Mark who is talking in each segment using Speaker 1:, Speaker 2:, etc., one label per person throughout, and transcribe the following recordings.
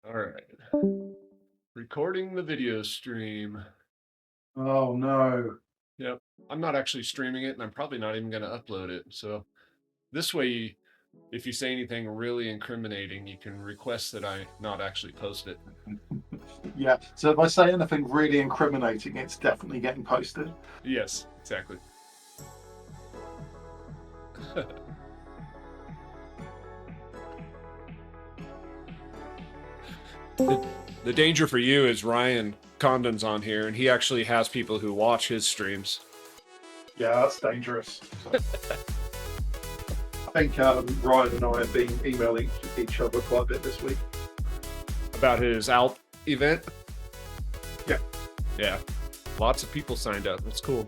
Speaker 1: All right. Recording the video stream.
Speaker 2: Oh no.
Speaker 1: Yep. I'm not actually streaming it, and I'm probably not even going to upload it. So this way, if you say anything really incriminating, you can request that I not actually post it.
Speaker 2: Yeah. So if I say anything really incriminating, it's definitely getting posted.
Speaker 1: Yes, exactly. The danger for you is Ryan Condon's on here, and he actually has people who watch his streams.
Speaker 2: Yeah, that's dangerous. I think Ryan and I have been emailing each other quite a bit this week.
Speaker 1: About his ALP event?
Speaker 2: Yeah.
Speaker 1: Yeah. Lots of people signed up. That's cool.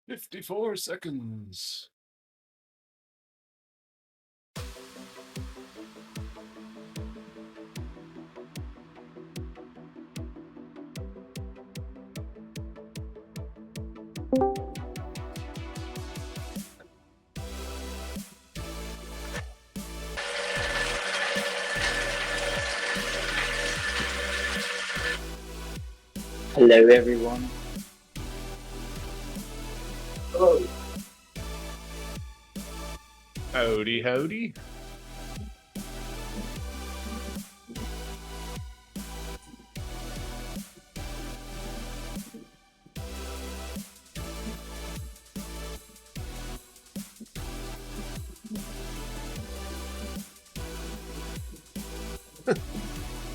Speaker 1: "54 seconds."
Speaker 3: Hello, everyone.
Speaker 2: Hello.
Speaker 1: Howdy, howdy.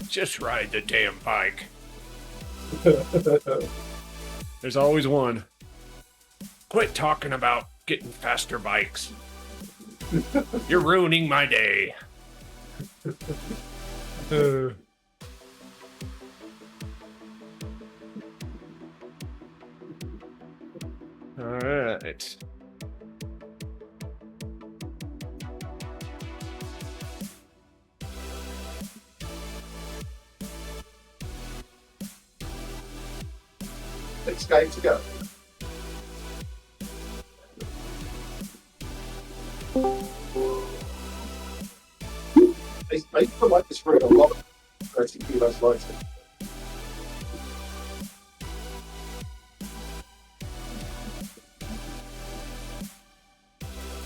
Speaker 1: Just ride the damn bike. There's always one. Quit talking about getting faster bikes. You're ruining my day. All right.
Speaker 2: Next game to go. They feel like this for a lot of 30 kilos lighter.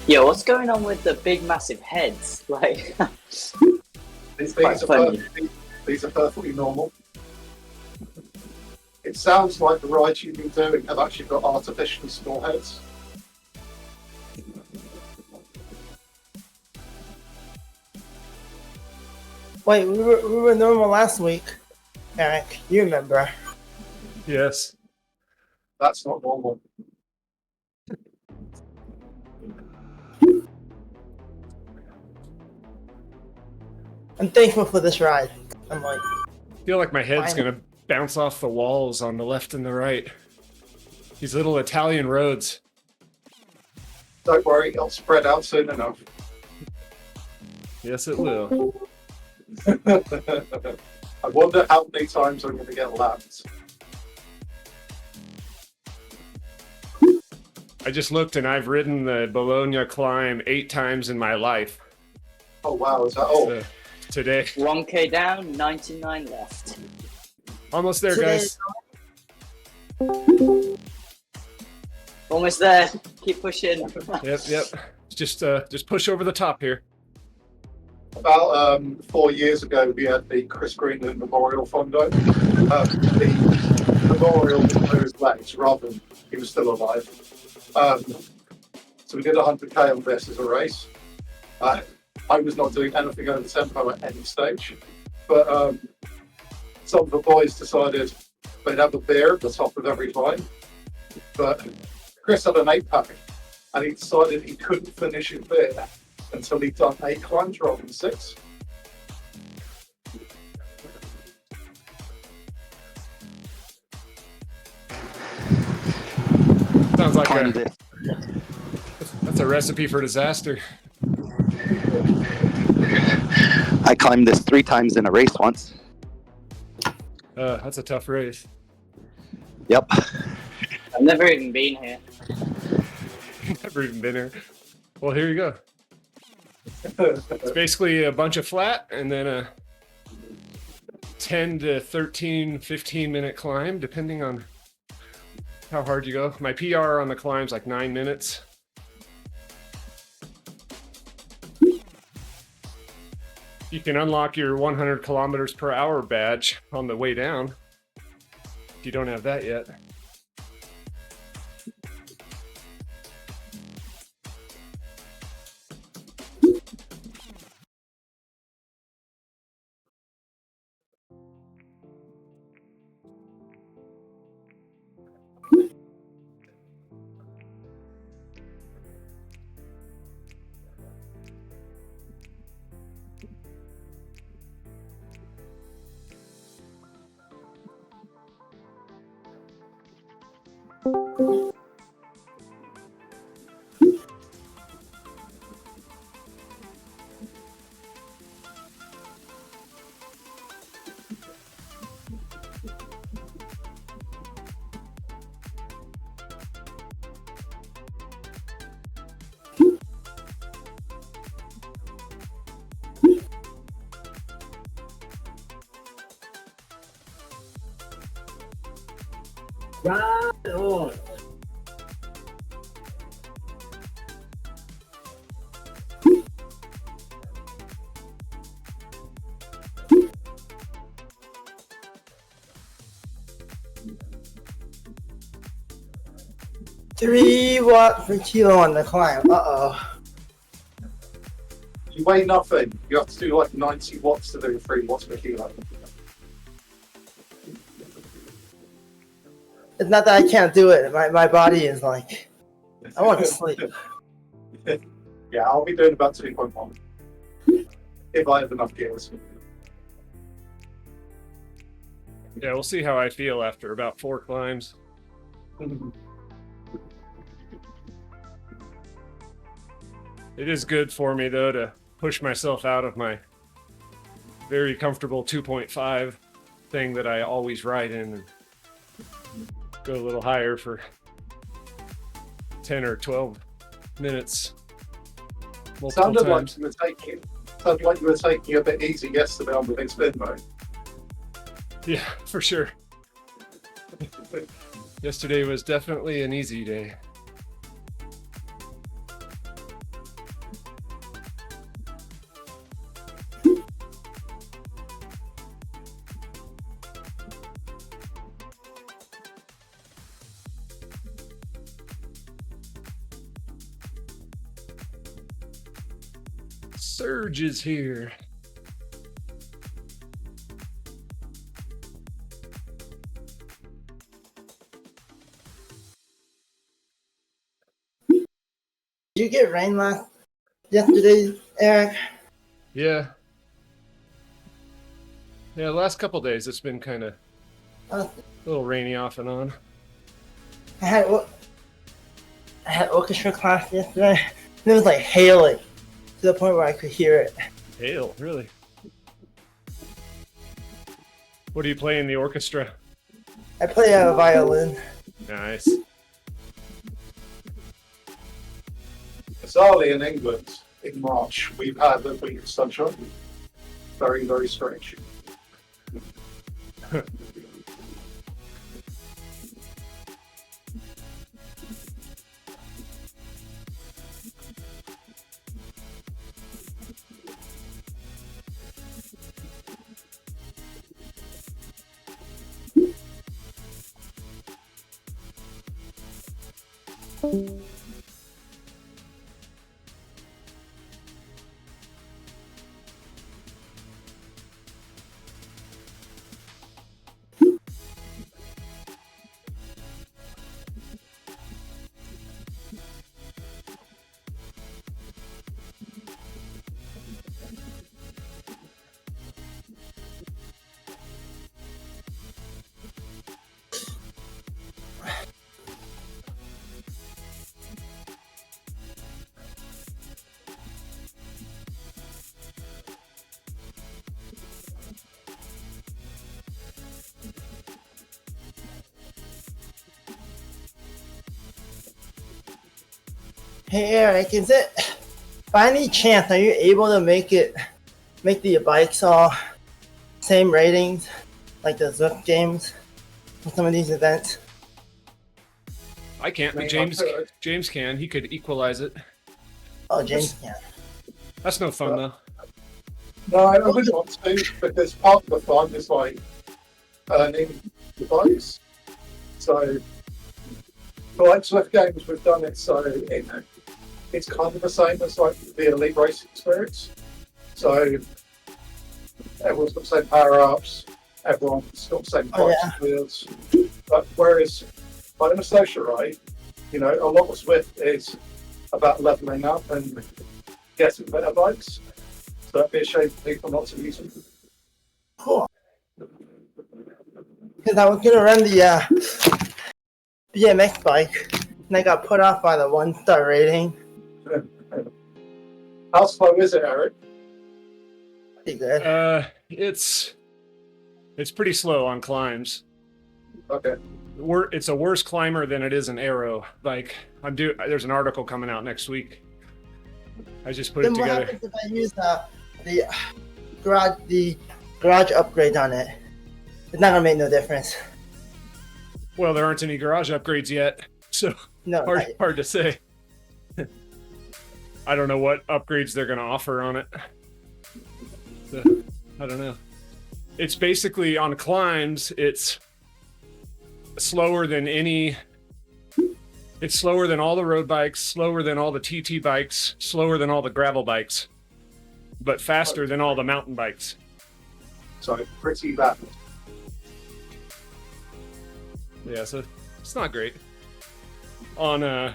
Speaker 3: Yo, what's going on with the big, massive heads? Like,
Speaker 2: These
Speaker 3: quite
Speaker 2: are
Speaker 3: funny.
Speaker 2: these are perfectly normal. It sounds like the rides you've been doing have actually got artificially small heads.
Speaker 4: Wait, we were normal last week. Eric, you remember.
Speaker 1: Yes.
Speaker 2: That's not normal.
Speaker 4: I'm thankful for this ride. I'm like,
Speaker 1: I feel like my head's
Speaker 4: Finally.
Speaker 1: gonna bounce off the walls on the left and the right. These little Italian roads.
Speaker 2: Don't worry, it'll spread out soon enough.
Speaker 1: Yes, it will.
Speaker 2: I wonder how many times I'm going to get laps.
Speaker 1: I just looked and I've ridden the Bologna climb 8 times in my life.
Speaker 2: Oh wow, is that all?
Speaker 1: So, today.
Speaker 3: 1K down, 99 left.
Speaker 1: Almost there,
Speaker 4: Today-
Speaker 1: guys.
Speaker 3: Almost there. Keep pushing.
Speaker 1: Yep. Just push over the top here.
Speaker 2: About 4 years ago, we had the Chris Greenland Memorial Fondo. The memorial was clear his legs rather than he was still alive. So we did 100k on this as a race. I was not doing anything over tempo at any stage, but some of the boys decided they'd have a beer at the top of every climb. But Chris had an 8-pack, and he decided he couldn't finish his beer until he'd done 8 climbs rather than 6.
Speaker 1: Sounds like
Speaker 5: Climbed it.
Speaker 1: that's a recipe for disaster.
Speaker 5: I climbed this 3 times in a race once.
Speaker 1: That's a tough race.
Speaker 5: Yep.
Speaker 3: I've never even been here.
Speaker 1: Never even been here. Well, here you go. It's basically a bunch of flat and then a 10 to 13, 15 minute climb, depending on how hard you go. My PR on the climb's like 9 minutes. You can unlock your 100 kilometers per hour badge on the way down. If you don't have that yet.
Speaker 6: Right on.
Speaker 4: $3 watts per kilo on the climb. Uh-oh.
Speaker 2: You weigh nothing. You have to do like 90 watts to do 3 watts per kilo.
Speaker 4: It's not that I can't do it. My body is like, I want to sleep.
Speaker 2: Yeah, I'll be doing about 2.1 if I have enough gears.
Speaker 1: Yeah, we'll see how I feel after about 4 climbs. It is good for me, though, to push myself out of my very comfortable 2.5 thing that I always ride in and go a little higher for 10 or 12 minutes. Multiple
Speaker 2: Sounded like
Speaker 1: times.
Speaker 2: you were taking a bit easy yesterday on the big spin mode.
Speaker 1: Yeah, for sure. Yesterday was definitely an easy day. Surge is here.
Speaker 4: Did you get rain yesterday, Eric?
Speaker 1: Yeah. Yeah, the last couple days it's been kind of
Speaker 4: Uh,
Speaker 1: a little rainy off and on.
Speaker 4: I had orchestra class yesterday, and it was like hailing to the point where I could hear it.
Speaker 1: Hail, really? What do you play in the orchestra?
Speaker 4: I play a violin.
Speaker 1: Nice.
Speaker 2: Bizarrely in England, in March, we've had a week of sunshine. Very, very strange.
Speaker 4: Hey Eric, is it by any chance are you able to make the bikes all same ratings like the Zook games for some of these events?
Speaker 1: I can't, but
Speaker 2: Man,
Speaker 1: James can. He could equalize it.
Speaker 4: Oh, James can.
Speaker 1: That's no fun though.
Speaker 2: No, I wouldn't want to, because part of the fun is like earning the bikes. So, for like Swift games, we've done it so it's kind of the same as like the elite racing experience. So, everyone's got the same power ups, everyone's got the same
Speaker 4: Oh,
Speaker 2: bikes
Speaker 4: yeah.
Speaker 2: and wheels. But whereas, like in a station ride, you know, a lot of Swift is about leveling up and getting better bikes. So it'd be a shame for people not to use them.
Speaker 4: Cool. Because I was gonna run the BMX bike, and I got put off by the 1-star rating.
Speaker 2: How slow is it, Eric?
Speaker 4: Pretty good.
Speaker 1: It's pretty slow on climbs.
Speaker 2: Okay.
Speaker 1: It's a worse climber than it is an aero. Like there's an article coming out next week. I just put
Speaker 4: Then
Speaker 1: it
Speaker 4: what
Speaker 1: together.
Speaker 4: happens if I use the garage upgrade on it? It's not gonna make no difference.
Speaker 1: Well, there aren't any garage upgrades yet, so
Speaker 4: No,
Speaker 1: hard to say. I don't know what upgrades they're going to offer on it. So, I don't know. It's basically on climbs, it's slower than any. It's slower than all the road bikes, slower than all the TT bikes, slower than all the gravel bikes, but faster than all the mountain bikes.
Speaker 2: So pretty bad.
Speaker 1: Yeah, so it's not great. On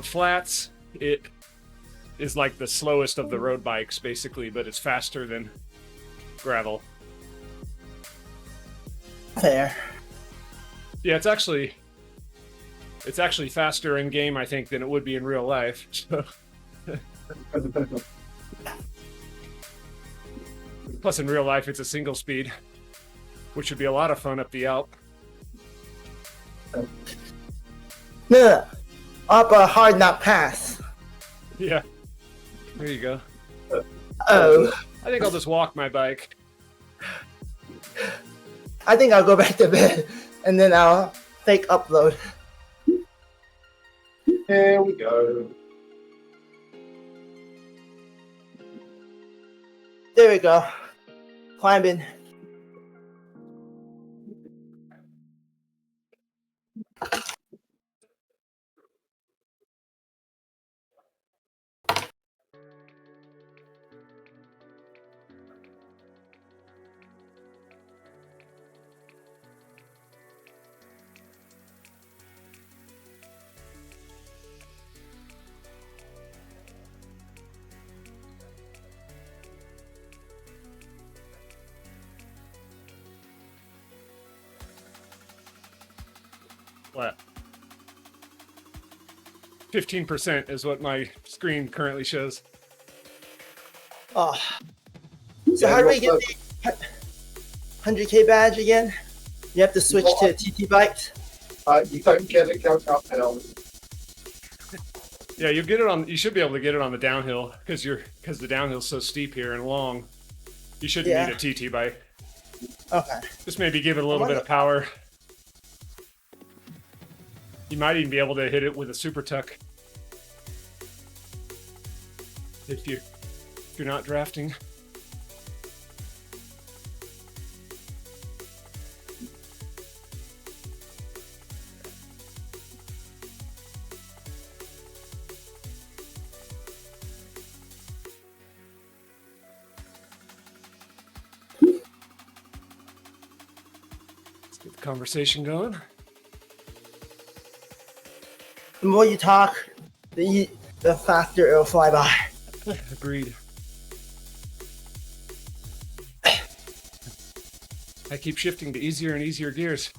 Speaker 1: flats, it is like the slowest of the road bikes, basically, but it's faster than gravel.
Speaker 4: fair.
Speaker 1: Yeah, it's actually faster in game, I think, than it would be in real life. So. Plus, in real life, it's a single speed, which would be a lot of fun up the Alp.
Speaker 4: No. Up a hard not pass.
Speaker 1: Yeah, there you go.
Speaker 4: Oh.
Speaker 1: I think I'll just walk my bike.
Speaker 4: I think I'll go back to bed and then I'll fake upload.
Speaker 2: Here we go.
Speaker 4: There we go. Climbing.
Speaker 1: flat. 15% is what my screen currently shows.
Speaker 4: Oh. So
Speaker 2: Yeah,
Speaker 4: how do we
Speaker 2: you're
Speaker 4: get the 100K badge again? You have to switch to TT bikes.
Speaker 2: You don't get it going uphill.
Speaker 1: Yeah, you get it on. You should be able to get it on the downhill because the downhill's so steep here and long. You shouldn't need a TT bike.
Speaker 4: Okay.
Speaker 1: Just maybe give it a little bit of power. You might even be able to hit it with a super tuck if you're not drafting. Let's get the conversation going.
Speaker 4: The more you talk, the faster it'll fly by.
Speaker 1: Agreed. I keep shifting to easier and easier gears.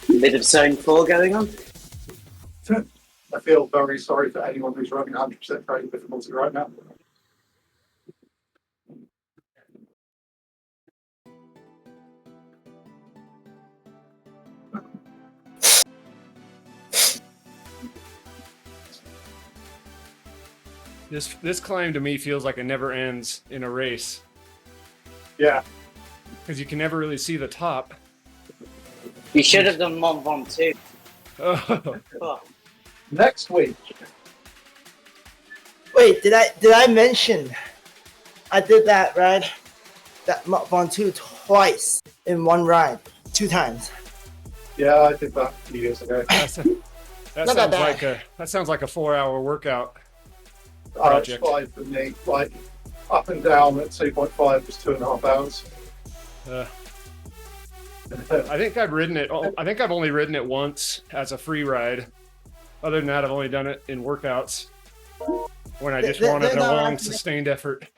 Speaker 3: Bit of zone 4 going on.
Speaker 2: I feel very sorry for anyone who's running 100% training difficulty right now.
Speaker 1: This climb to me feels like it never ends in a race
Speaker 2: Yeah.
Speaker 1: because you can never really see the top.
Speaker 3: You should have done Mont Ventoux.
Speaker 1: Oh,
Speaker 3: Oh,
Speaker 2: Next week,
Speaker 4: Wait, did I mention I did that ride, that Mont Ventoux twice in one ride, 2 times.
Speaker 2: yeah, I did that a few years ago.
Speaker 1: that sounds like a 4-hour workout.
Speaker 2: It's
Speaker 1: Project.
Speaker 2: 5 for me. Like up and down at 2.5 was 2.5 hours.
Speaker 1: I think I've ridden it. I think I've only ridden it once as a free ride. Other than that, I've only done it in workouts when I just wanted a long, sustained effort.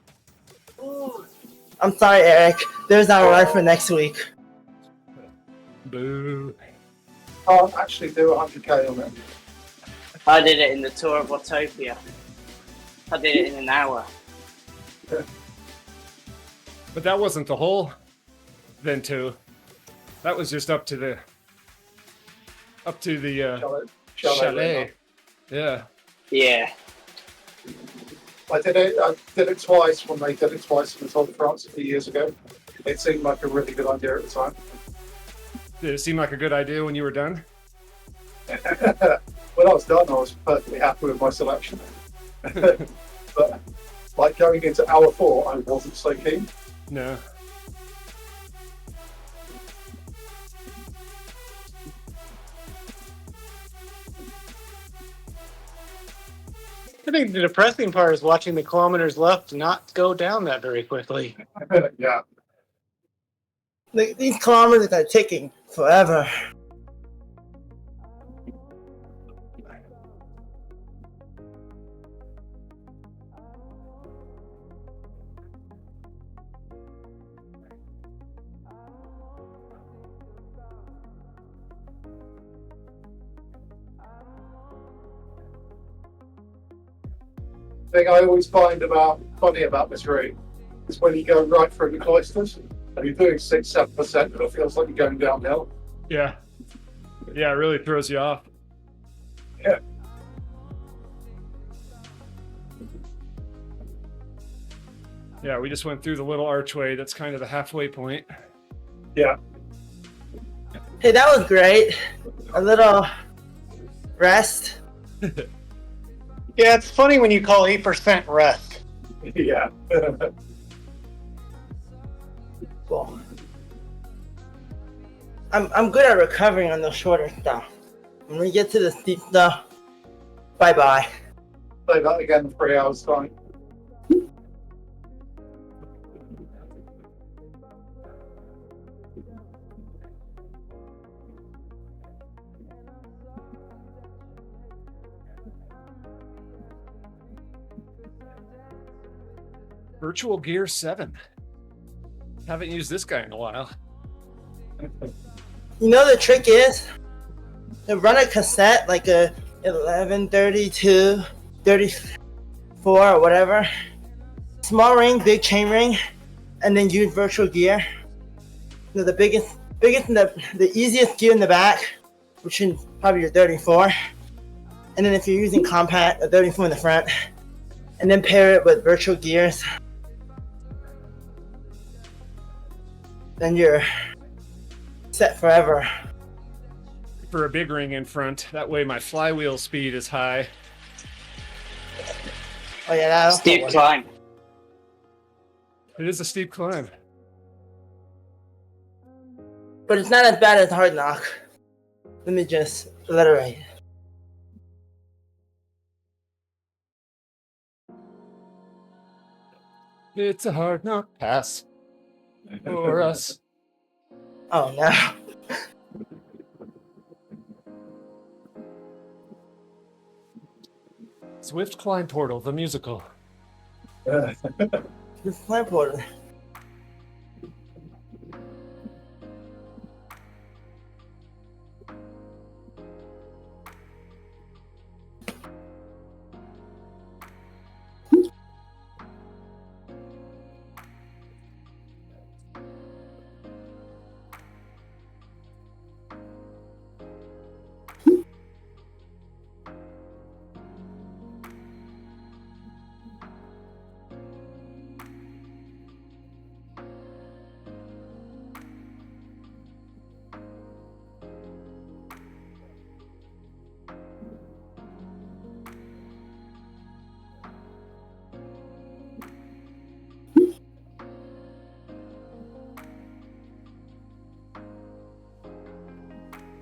Speaker 4: I'm sorry, Eric. There's not a ride for next week.
Speaker 1: Boo.
Speaker 2: Can't actually do 100k on it.
Speaker 3: I did it in the Tour of Autopia. I did it in an hour.
Speaker 1: But that wasn't the whole Vento. That was just up to the chalet. Yeah.
Speaker 3: Yeah.
Speaker 2: I did it twice when they did it twice in the Tour de France a few years ago. It seemed like a really good idea at the time.
Speaker 1: Did it seem like a good idea when you were done?
Speaker 2: When I was done, I was perfectly happy with my selection. But like going into hour 4, I wasn't so keen.
Speaker 1: No.
Speaker 6: I think the depressing part is watching the kilometers left not go down that very quickly.
Speaker 2: Yeah.
Speaker 4: These kilometers are taking forever.
Speaker 2: Thing I always find funny about this route is when you go right through the cloisters and you're doing 6-7%, but it feels like you're going downhill.
Speaker 1: Yeah. Yeah, it really throws you off.
Speaker 2: Yeah.
Speaker 1: Yeah, we just went through the little archway that's kind of the halfway point.
Speaker 2: Yeah.
Speaker 4: Hey, that was great. A little rest.
Speaker 6: Yeah, it's funny when you call 8% rest.
Speaker 2: Yeah.
Speaker 4: Cool. I'm good at recovering on the shorter stuff. When we get to the steep stuff, bye-bye.
Speaker 2: Play that again in 3 hours time.
Speaker 1: Virtual Gear 7. Haven't used this guy in a while.
Speaker 4: You know the trick is to run a cassette like a 1132, 34 or whatever. Small ring, big chain ring, and then use virtual gear. You know, the biggest and the easiest gear in the back, which is probably your 34. And then if you're using compact, a 34 in the front. And then pair it with virtual gears. Then you're set forever.
Speaker 1: For a big ring in front. That way my flywheel speed is high.
Speaker 4: Oh yeah, that'll
Speaker 3: Steep
Speaker 4: work.
Speaker 3: climb.
Speaker 1: It is a steep climb.
Speaker 4: But it's not as bad as Hard Knock. Let me just alliterate.
Speaker 1: It's a hard knock pass for us.
Speaker 4: Oh no.
Speaker 1: Swift Climb Portal, the musical.
Speaker 4: This fly portal.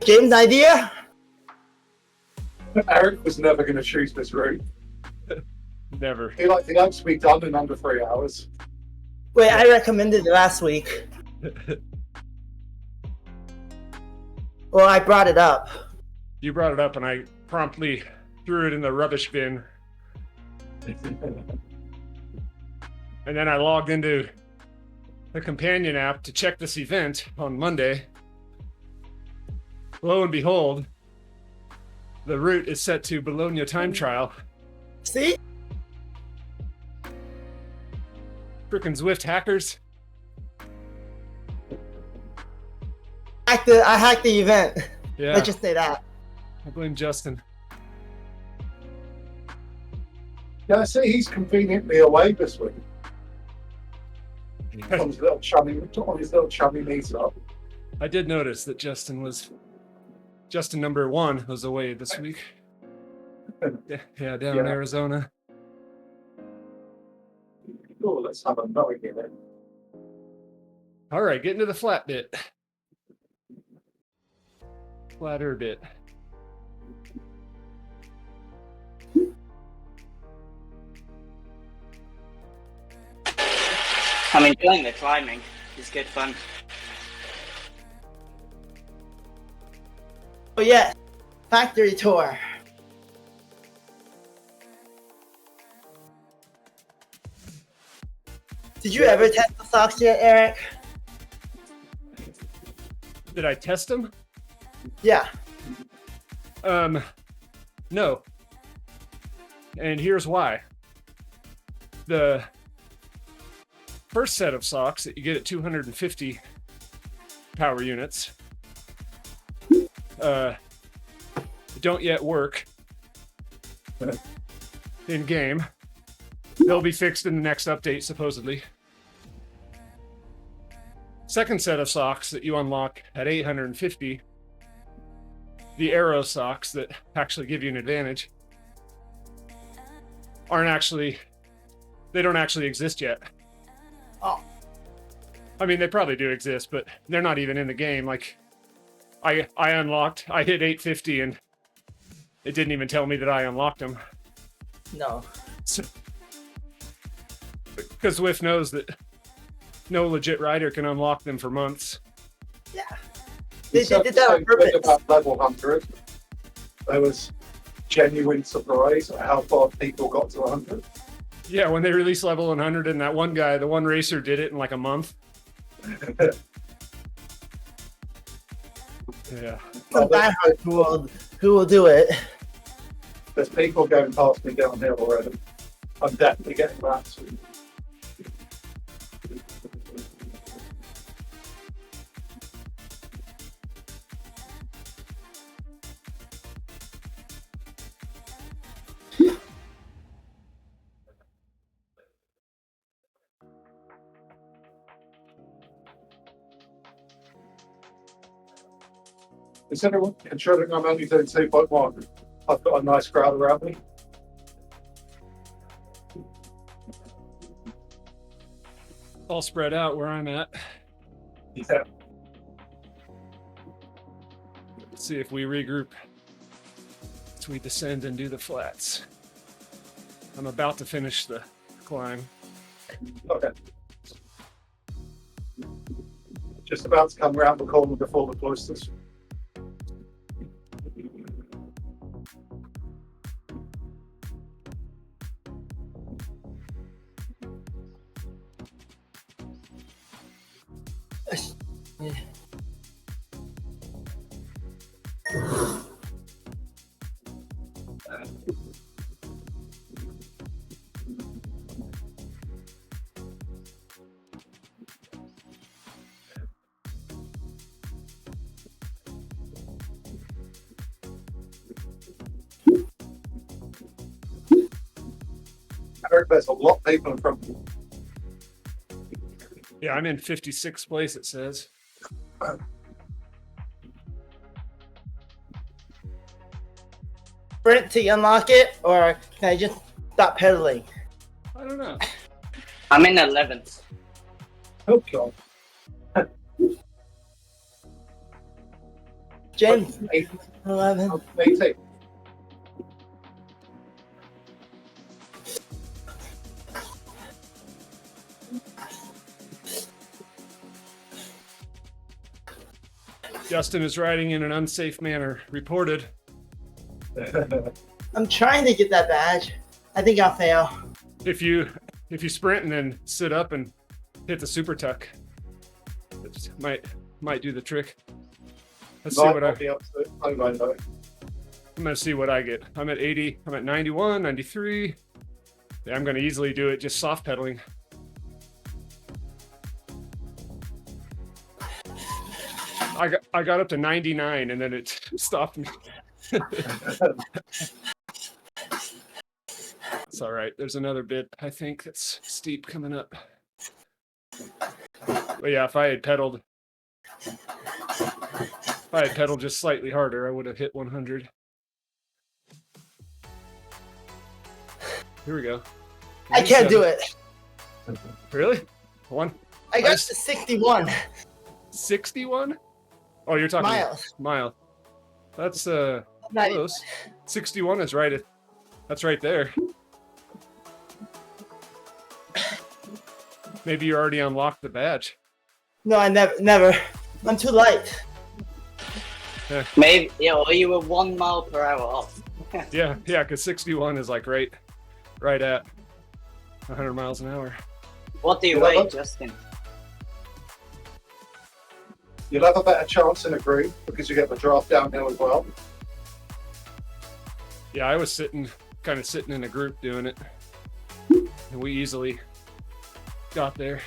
Speaker 4: James' idea?
Speaker 2: Eric was never going to choose this route.
Speaker 1: Never.
Speaker 2: He liked the Alps to be done in under 3 hours.
Speaker 4: Wait, I recommended it last week. Well, I brought it up.
Speaker 1: You brought it up and I promptly threw it in the rubbish bin. And then I logged into the companion app to check this event on Monday. Lo and behold, the route is set to Bologna time trial.
Speaker 4: See?
Speaker 1: Frickin' Zwift hackers.
Speaker 4: I hacked the event.
Speaker 1: Yeah,
Speaker 4: Let's just say that.
Speaker 1: I blame Justin.
Speaker 2: Yeah, I see he's conveniently away this week. On his little chummy meetup.
Speaker 1: I did notice that Justin number 1 was away this week. Yeah, down in
Speaker 2: Yeah.
Speaker 1: Arizona.
Speaker 2: Oh, let's have a no again then.
Speaker 1: All right, getting to the flat bit. Flatter bit.
Speaker 3: I'm enjoying the climbing. It's good fun.
Speaker 4: Oh yeah, factory tour. Did you ever test the socks yet, Eric?
Speaker 1: Did I test them?
Speaker 4: Yeah.
Speaker 1: No. And here's why. The first set of socks that you get at 250 power units don't yet work in game. They'll be fixed in the next update, supposedly. Second set of socks that you unlock at 850, the Aero socks that actually give you an advantage, they don't actually exist yet.
Speaker 4: Oh.
Speaker 1: I mean, they probably do exist, but they're not even in the game. Like, I hit 850 and it didn't even tell me that I unlocked them.
Speaker 4: No.
Speaker 1: So, because Zwift knows that no legit rider can unlock them for months.
Speaker 4: Yeah. They did that on purpose.
Speaker 2: About level 100. There was genuine surprise at how far people got to 100.
Speaker 1: Yeah, when they released level 100, and that one guy, the one racer, did it in like a month. Yeah.
Speaker 4: Some diehard who will do it.
Speaker 2: There's people going past me downhill already. I'm definitely getting laps. Considering I'm only doing 2.1, I've got a nice crowd around me.
Speaker 1: All spread out where I'm at.
Speaker 2: Yeah.
Speaker 1: Let's see if we regroup as we descend and do the flats. I'm about to finish the climb.
Speaker 2: Okay. Just about to come around the corner before the cloisters. I heard there's a lot of people in front of you.
Speaker 1: Yeah, I'm in 56th place, it says.
Speaker 4: Sprint to unlock it, or can I just stop pedaling?
Speaker 1: I don't know.
Speaker 3: I'm in 11th.
Speaker 2: Oh, God.
Speaker 4: James,
Speaker 2: 18.
Speaker 4: 11.
Speaker 1: Justin is riding in an unsafe manner. Reported.
Speaker 4: I'm trying to get that badge. I think I'll fail.
Speaker 1: If you sprint and then sit up and hit the super tuck, it might do the trick. Let's see what I'm gonna see what I get. I'm at 80. I'm at 91, 93. Yeah, I'm gonna easily do it just soft pedaling. I got up to 99 and then it stopped me. It's all right. There's another bit I think that's steep coming up. But yeah, if I had pedaled just slightly harder, I would have hit 100. Here we go.
Speaker 4: I can't do it.
Speaker 1: Really? One?
Speaker 4: I got to 61
Speaker 1: 61? Oh, you're talking
Speaker 4: miles.
Speaker 1: That's
Speaker 4: Not
Speaker 1: close. 61 is right. That's right there. Maybe you already unlocked the badge.
Speaker 4: No, I never. I'm too light.
Speaker 3: Maybe, yeah, or you were 1 mile per hour off.
Speaker 1: Yeah, because 61 is like right at 100 miles an hour.
Speaker 3: What do you weigh, Justin?
Speaker 2: You'll have a better chance in a group because you get the draft downhill as well.
Speaker 1: Yeah, I was kind of sitting in a group doing it, and we easily got there.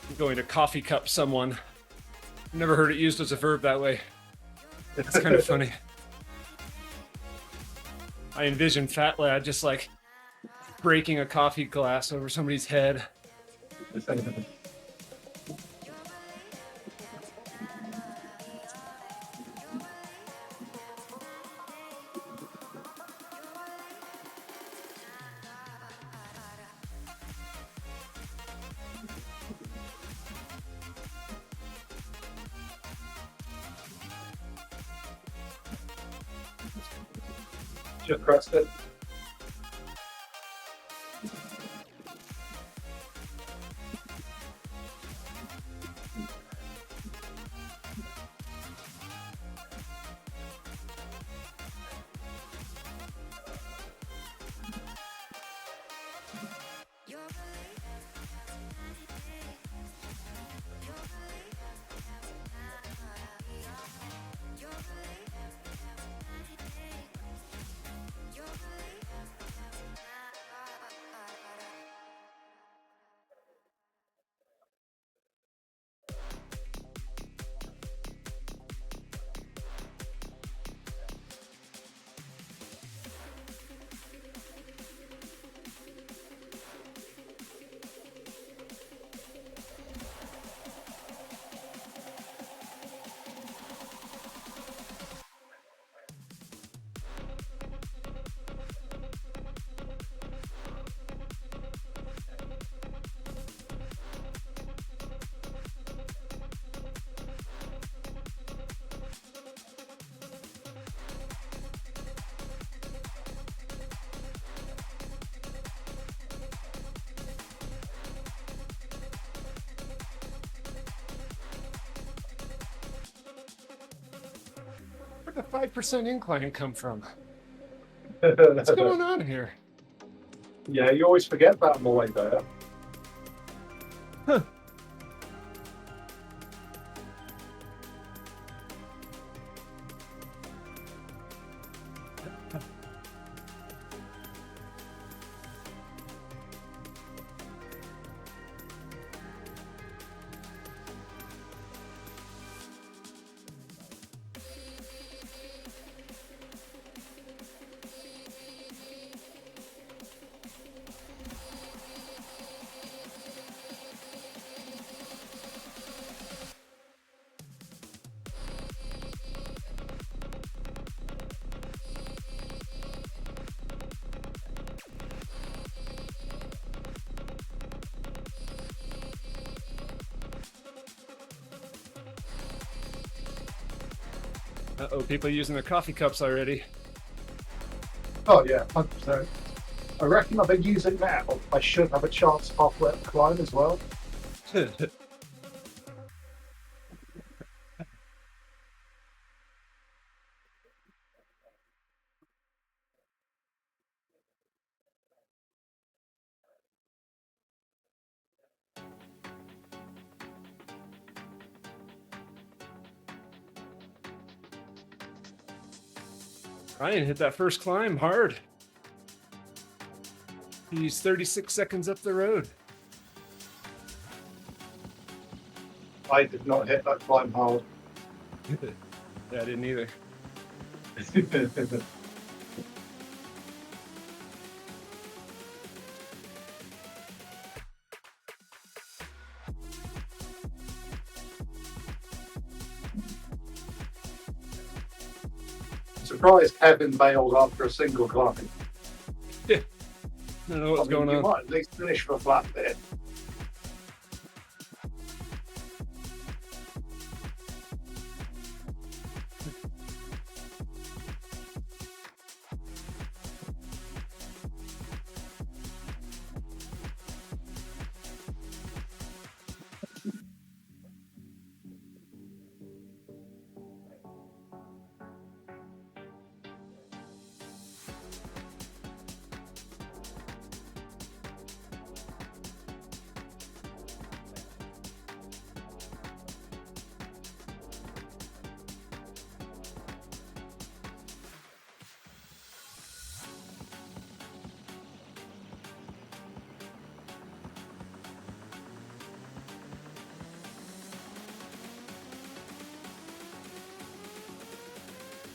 Speaker 1: I'm going to coffee cup someone. Never heard it used as a verb that way. It's kind of funny. I envision Fat Lad just like breaking a coffee glass over somebody's head.
Speaker 2: Just pressed it.
Speaker 1: Where'd the 5% incline come from? What's going on here?
Speaker 2: Yeah, you always forget that on the way there.
Speaker 1: Huh. Uh-oh, people using their coffee cups already.
Speaker 2: Oh yeah, 100%. I reckon I've been using now. I should have a chance halfway up the climb as well.
Speaker 1: Ryan hit that first climb hard. He's 36 seconds up the road.
Speaker 2: I did not hit that climb hard.
Speaker 1: Yeah, I didn't either.
Speaker 2: Surprised Kevin bailed after a single climb.
Speaker 1: I don't know what's going
Speaker 2: you
Speaker 1: on.
Speaker 2: might at least finish for a flat bit.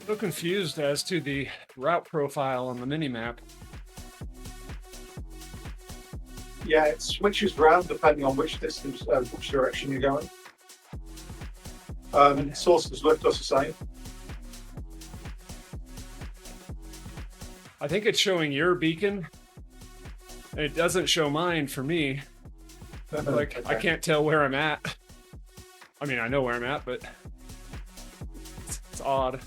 Speaker 1: So confused as to the route profile on the mini map.
Speaker 2: Yeah, it switches round depending on which distance, which direction you're going. Sources left us the same.
Speaker 1: I think it's showing your beacon. And it doesn't show mine for me. Like, I can't tell where I'm at. I mean, I know where I'm at, but it's odd.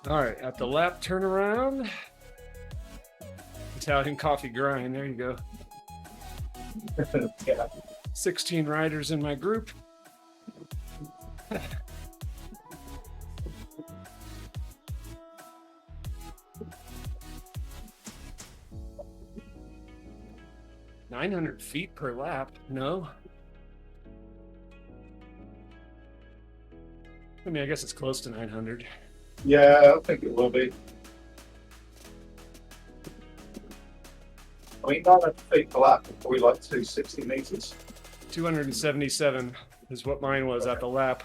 Speaker 1: All right, at the lap turnaround. Italian coffee grind, there you go.
Speaker 2: Yeah.
Speaker 1: 16 riders in my group. $900 feet per lap? No. I mean, I guess it's close to 900.
Speaker 2: Yeah, I think it will be. I mean, 900 feet per lap is probably like 260 meters.
Speaker 1: 277 is what mine was at the lap.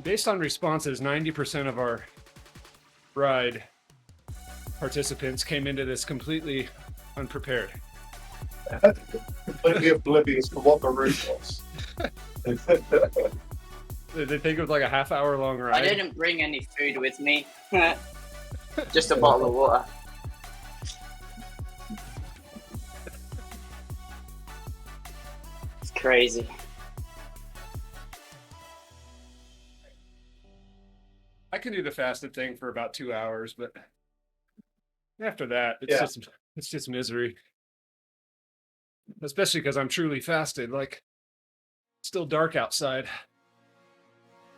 Speaker 1: Based on responses, 90% of our ride participants came into this completely unprepared.
Speaker 2: Completely oblivious to what the route was.
Speaker 1: They think it was like a half-hour long ride.
Speaker 3: I didn't bring any food with me. Just a bottle of water. It's crazy.
Speaker 1: I can do the fasted thing for about 2 hours, but after that, it's just misery. Especially because I'm truly fasted. Like, it's still dark outside.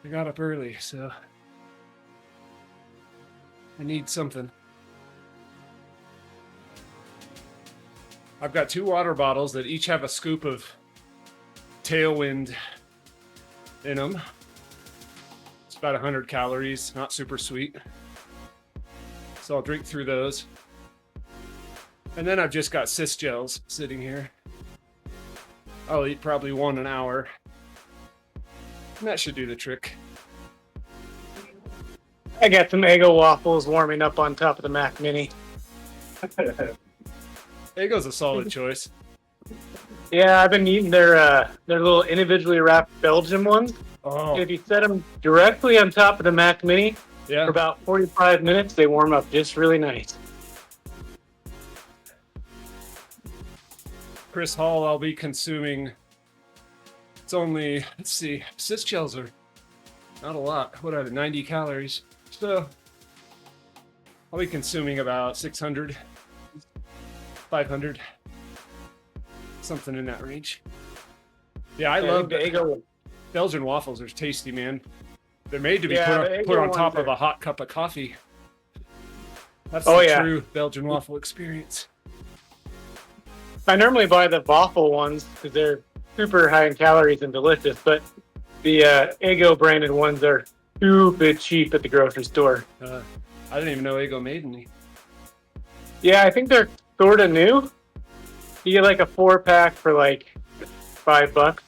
Speaker 1: I got up early, so I need something. I've got 2 water bottles that each have a scoop of Tailwind in them. It's about 100 calories, not super sweet. So I'll drink through those. And then I've just got Cis Gels sitting here. I'll eat probably 1 an hour. And that should do the trick.
Speaker 6: I got some Eggo waffles warming up on top of the Mac Mini.
Speaker 1: Eggo's a solid choice.
Speaker 6: Yeah, I've been eating their little individually wrapped Belgian ones.
Speaker 1: Oh,
Speaker 6: If you set them directly on top of the Mac Mini
Speaker 1: yeah.
Speaker 6: for about 45 minutes, they warm up just really nice.
Speaker 1: Chris Hall, I'll be consuming. It's only, let's see, Cis Gels are not a lot. What are they, 90 calories? So I'll be consuming about 600, 500, something in that range. Yeah, I love
Speaker 6: the Eggo.
Speaker 1: Belgian waffles. Are tasty, man. They're made to be
Speaker 6: Yeah, the
Speaker 1: put on
Speaker 6: Eggo
Speaker 1: top
Speaker 6: ones
Speaker 1: of a hot cup of coffee. That's
Speaker 6: Oh,
Speaker 1: the
Speaker 6: yeah.
Speaker 1: true Belgian waffle experience.
Speaker 6: I normally buy the waffle ones because they're super high in calories and delicious, but the Eggo branded ones are stupid cheap at the grocery store.
Speaker 1: I didn't even know Eggo made any.
Speaker 6: Yeah, I think they're sort of new. You get like a 4-pack for like $5,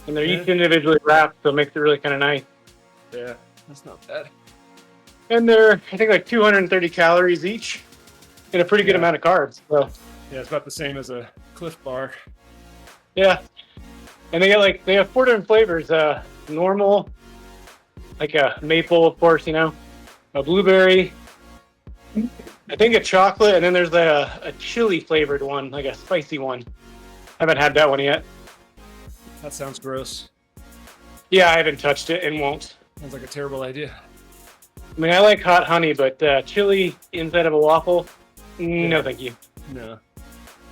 Speaker 6: and they're each individually wrapped, so it makes it really kind of nice.
Speaker 1: Yeah, that's not bad.
Speaker 6: And they're, I think, like 230 calories each, and a pretty good
Speaker 1: Yeah.
Speaker 6: amount of carbs. So
Speaker 1: Yeah, it's about the same as a Cliff Bar.
Speaker 6: yeah, and they have 4 different flavors. Normal, like a maple, of course, a blueberry, I think a chocolate, and then there's a chili flavored one, like a spicy one. I haven't had that one yet.
Speaker 1: That sounds gross.
Speaker 6: Yeah, I haven't touched it and won't.
Speaker 1: Sounds like a terrible idea.
Speaker 6: I mean, I like hot honey, but chili inside of a waffle, no thank you.
Speaker 1: No.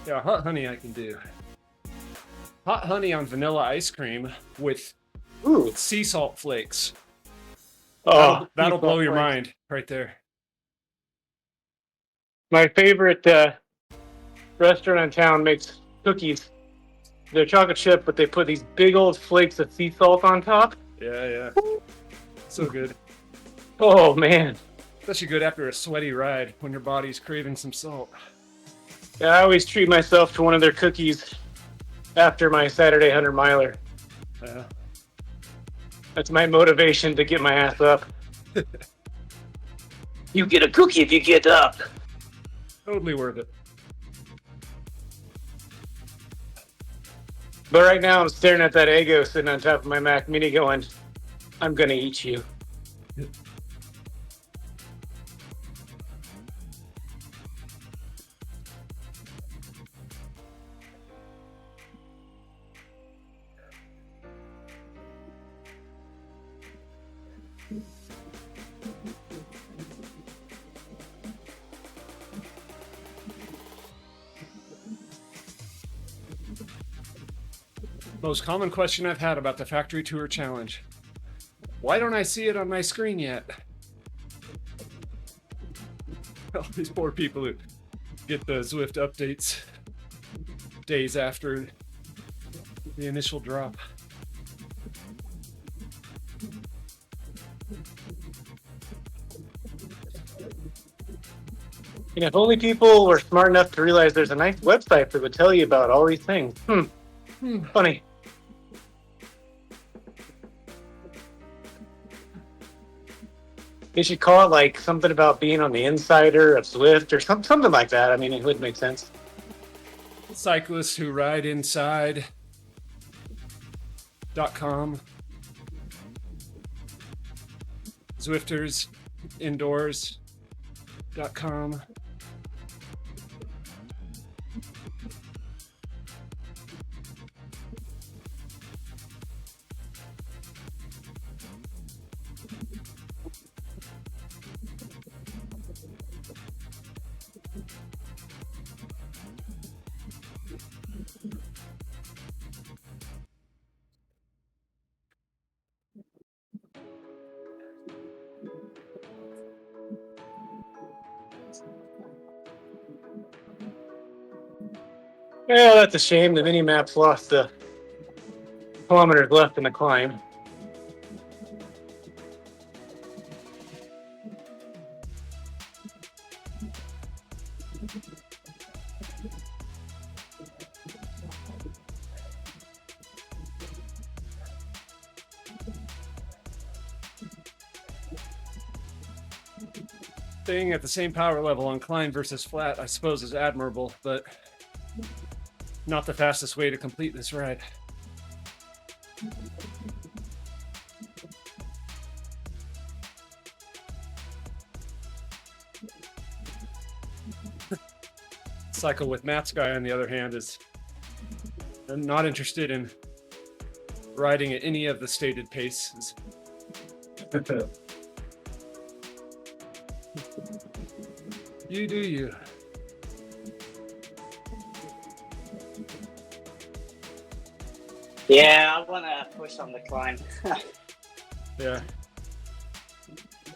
Speaker 1: Yeah, hot honey I can do. Hot honey on vanilla ice cream with
Speaker 6: Ooh.
Speaker 1: sea salt flakes.
Speaker 6: Oh,
Speaker 1: That'll blow your
Speaker 6: flakes.
Speaker 1: mind right there.
Speaker 6: My favorite restaurant in town makes cookies. They're chocolate chip, but they put these big old flakes of sea salt on top.
Speaker 1: Yeah. So good.
Speaker 6: Oh, man.
Speaker 1: Especially good after a sweaty ride when your body's craving some salt.
Speaker 6: Yeah, I always treat myself to one of their cookies after my Saturday 100-miler.
Speaker 1: Yeah.
Speaker 6: That's my motivation to get my ass up. You get a cookie if you get up.
Speaker 1: Totally worth it.
Speaker 6: But right now I'm staring at that Eggo sitting on top of my Mac Mini going, I'm gonna eat you.
Speaker 1: Most common question I've had about the factory tour challenge. Why don't I see it on my screen yet? All these poor people who get the Zwift updates days after the initial drop.
Speaker 6: And if only people were smart enough to realize there's a nice website that would tell you about all these things. Funny. They should call it like something about being on the insider of Swift or something like that. I mean, it would make sense.
Speaker 1: Cyclists who ride inside.com. Zwifters indoors.com.
Speaker 6: Well, that's a shame. The mini map's lost the kilometers left in the climb.
Speaker 1: Staying at the same power level on climb versus flat, I suppose, is admirable, but not the fastest way to complete this ride. Cycle with Matt's guy, on the other hand, is not interested in riding at any of the stated paces. You do you.
Speaker 3: Yeah, I want to push on the climb.
Speaker 1: Yeah.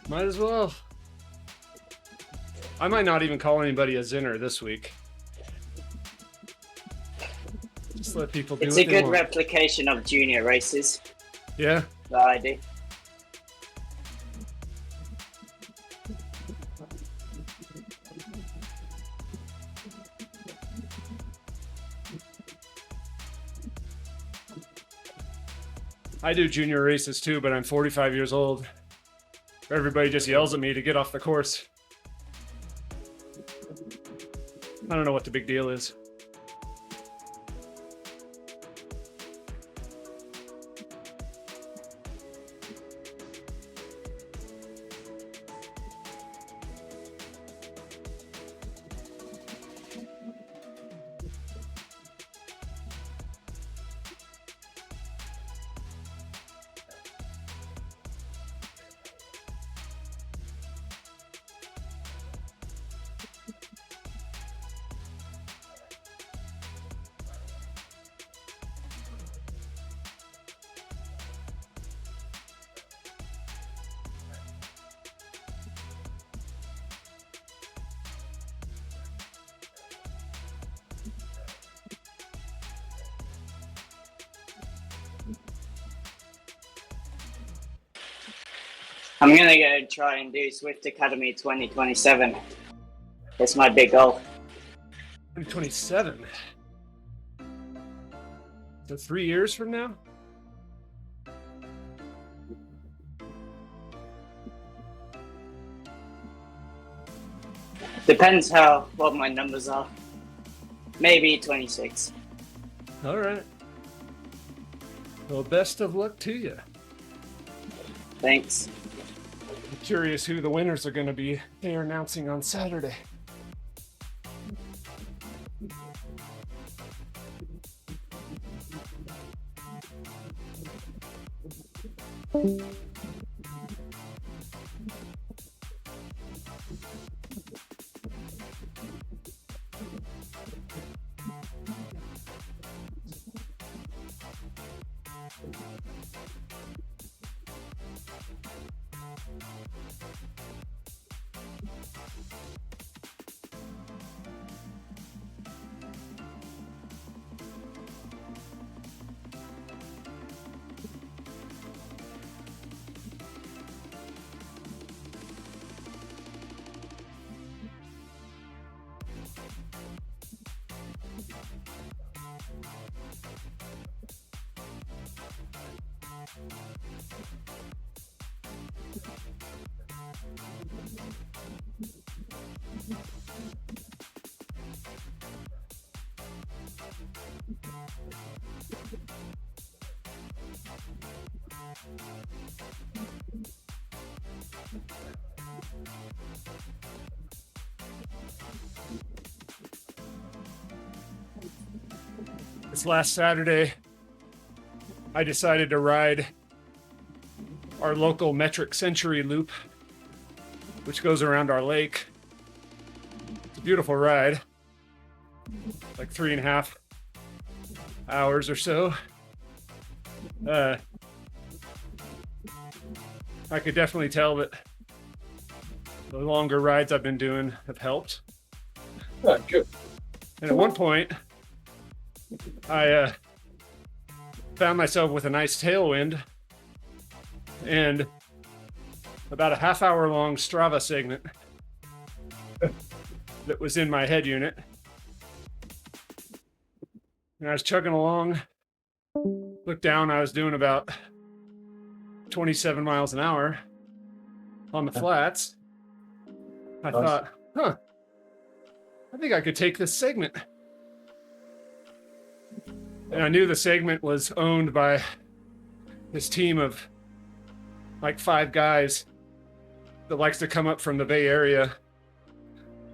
Speaker 1: Might as well. I might not even call anybody a Zinner this week. Just let people do
Speaker 3: It's
Speaker 1: what
Speaker 3: a
Speaker 1: they
Speaker 3: good
Speaker 1: want.
Speaker 3: replication of junior races
Speaker 1: Yeah.
Speaker 3: that I do.
Speaker 1: I do junior races too, but I'm 45 years old. Everybody just yells at me to get off the course. I don't know what the big deal is.
Speaker 3: I'm gonna go try and do Swift Academy 2027. That's my big goal.
Speaker 1: 2027. So 3 years from now?
Speaker 3: Depends what my numbers are. Maybe 26.
Speaker 1: All right. Well, best of luck to you.
Speaker 3: Thanks.
Speaker 1: I'm curious who the winners are going to be. They're announcing on Saturday. this last Saturday, I decided to ride our local metric century loop, which goes around our lake. It's a beautiful ride, like 3.5 hours or so. I could definitely tell that the longer rides I've been doing have helped.
Speaker 2: Yeah, good.
Speaker 1: And at one point, I found myself with a nice tailwind and about a half-hour long Strava segment that was in my head unit. And I was chugging along, looked down, I was doing about 27 miles an hour on the flats. I
Speaker 2: Nice.
Speaker 1: thought, I think I could take this segment. And I knew the segment was owned by this team of like 5 guys that likes to come up from the Bay Area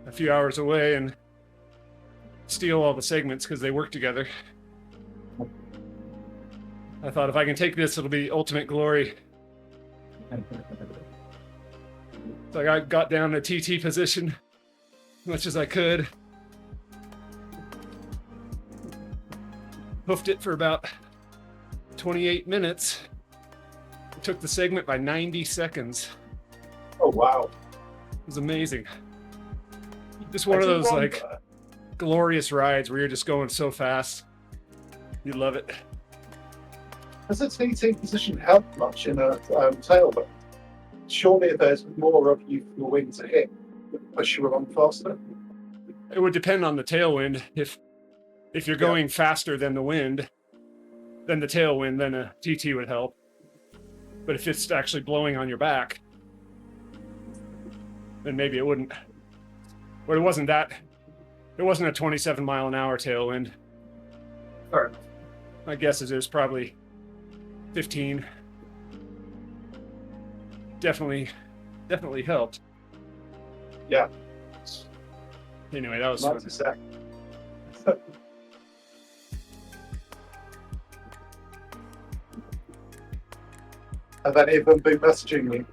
Speaker 1: a few hours away and steal all the segments because they work together. I thought if I can take this, it'll be ultimate glory. So I got down to TT position as much as I could. Hoofed it for about 28 minutes. Took the segment by 90 seconds.
Speaker 2: Oh, wow.
Speaker 1: It was amazing. Just one of those like glorious rides where you're just going so fast. You love it.
Speaker 2: Does the TT position help much in a tailwind? Surely if there's more of you from the wing to hit, it would push you along faster.
Speaker 1: It would depend on the tailwind. If you're going faster than the wind, then the tailwind, then a TT would help. But if it's actually blowing on your back, then maybe it wouldn't. But it wasn't a 27 mile an hour tailwind.
Speaker 2: Fair enough.
Speaker 1: My guess is it was probably 15. Definitely helped.
Speaker 2: Yeah.
Speaker 1: Anyway, that was
Speaker 2: Nice
Speaker 1: fun.
Speaker 2: to say. Have any of them been messaging me?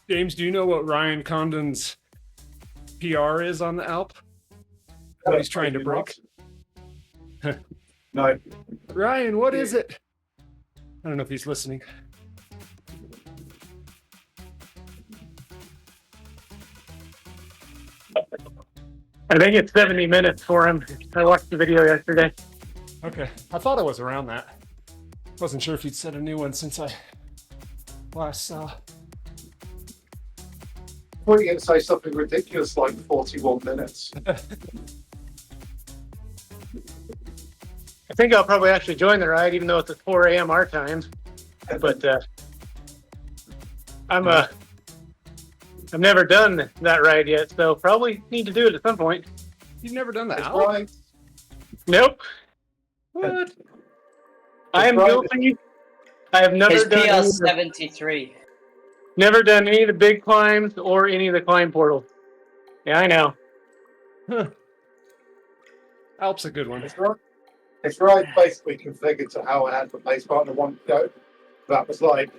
Speaker 1: James, do you know what Ryan Condon's PR is on the Alp? What he's trying to break?
Speaker 2: No.
Speaker 1: Ryan, what is it? I don't know if he's listening.
Speaker 6: I think it's 70 minutes for him. I watched the video yesterday.
Speaker 1: Okay. I thought it was around that. Wasn't sure if you'd set a new one since I last saw.
Speaker 2: What are you going to say something ridiculous like 41 minutes?
Speaker 6: I think I'll probably actually join the ride, even though it's at 4 a.m. our time. But I've never done that ride yet, so probably need to do it at some point.
Speaker 1: You've never done the
Speaker 2: It's
Speaker 1: Alp?
Speaker 2: right.
Speaker 6: Nope.
Speaker 1: What?
Speaker 6: I am
Speaker 2: right.
Speaker 6: guilty. I have never
Speaker 3: His
Speaker 6: done
Speaker 3: PR
Speaker 6: any,
Speaker 3: 73.
Speaker 6: never done any of the big climbs or any of the climb portals. Yeah, I know.
Speaker 1: Huh. Alp's a good one.
Speaker 2: It's right basically configured to how I had the base partner one go. That was like,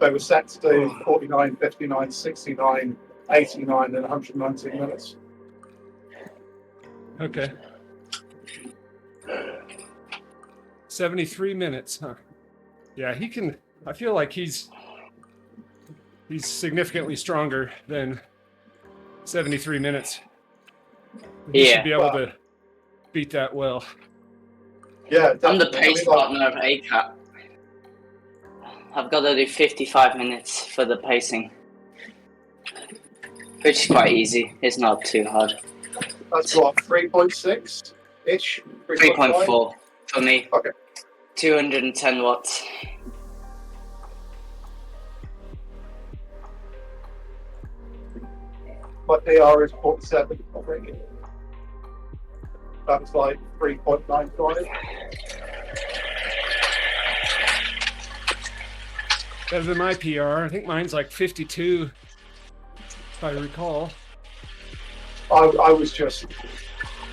Speaker 2: they were set to do 49, 59, 69, 89, and 119 minutes.
Speaker 1: Okay. 73 minutes, huh? Yeah, he can. I feel like he's significantly stronger than 73 minutes. He should
Speaker 3: Yeah.
Speaker 1: be able to beat that well.
Speaker 2: Yeah,
Speaker 3: I'm the
Speaker 2: definitely.
Speaker 3: pace partner of ACAP. I've got to do 55 minutes for the pacing, which is quite easy. It's not too hard.
Speaker 2: That's what, 3.6 ish?
Speaker 3: 3.4 for me.
Speaker 2: Okay.
Speaker 3: 210 watts.
Speaker 2: My PR is 47. I think. That was like 3.95.
Speaker 1: Better than my PR. I think mine's like 52, if I recall.
Speaker 2: I was just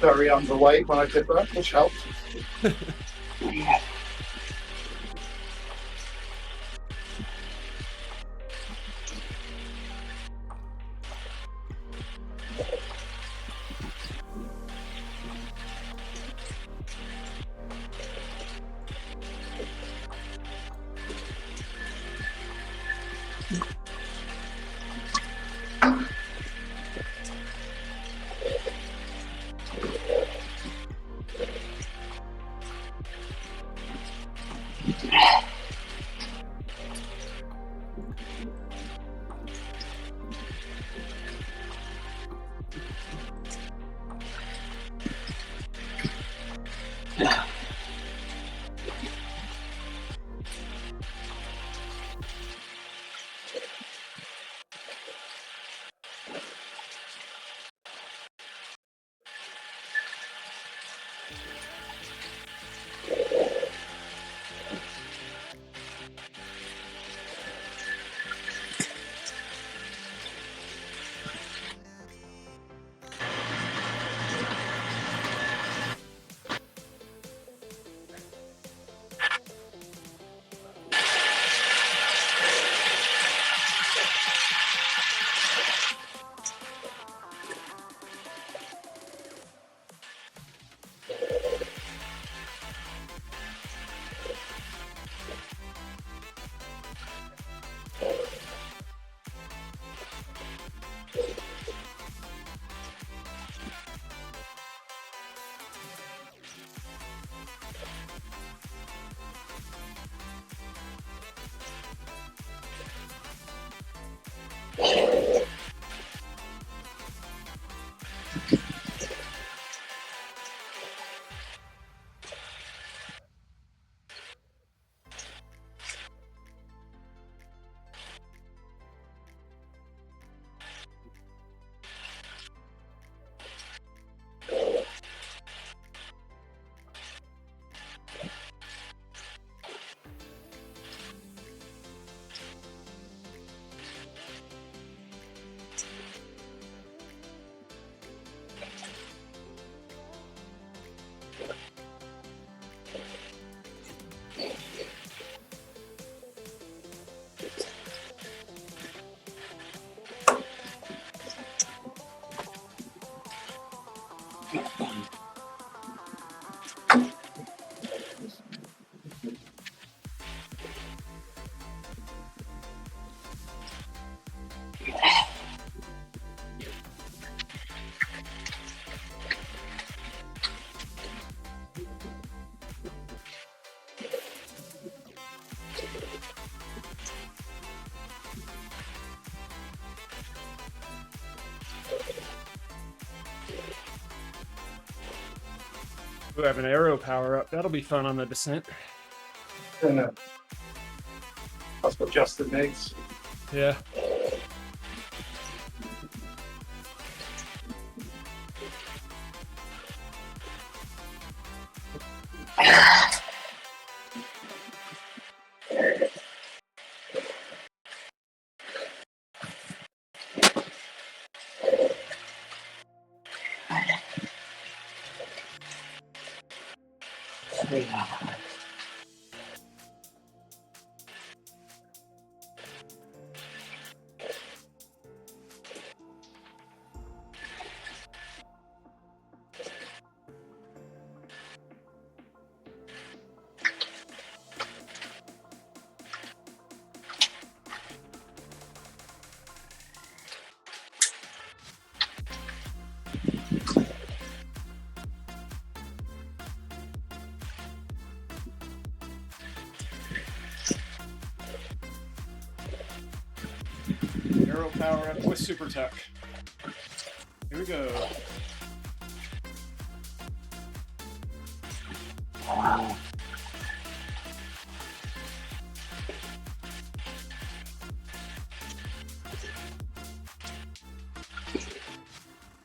Speaker 2: very underweight when I did that, which helped.
Speaker 1: We have an arrow power up. That'll be fun on the descent.
Speaker 2: Yeah. That's what Justin needs.
Speaker 1: Yeah. Arrow power up with super tuck. Here we go.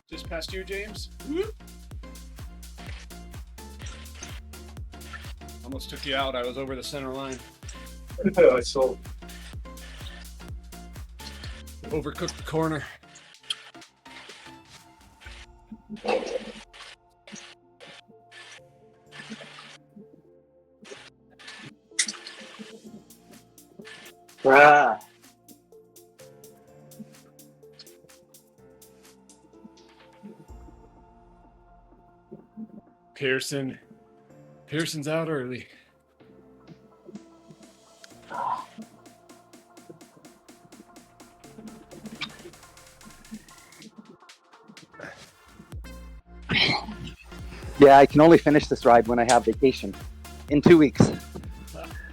Speaker 1: Just past you, James. Whoop. Almost took you out. I was over the center line.
Speaker 2: I saw.
Speaker 1: Overcooked the corner.
Speaker 3: Bruh.
Speaker 1: Pearson's out early.
Speaker 5: Yeah, I can only finish this ride when I have vacation in 2 weeks.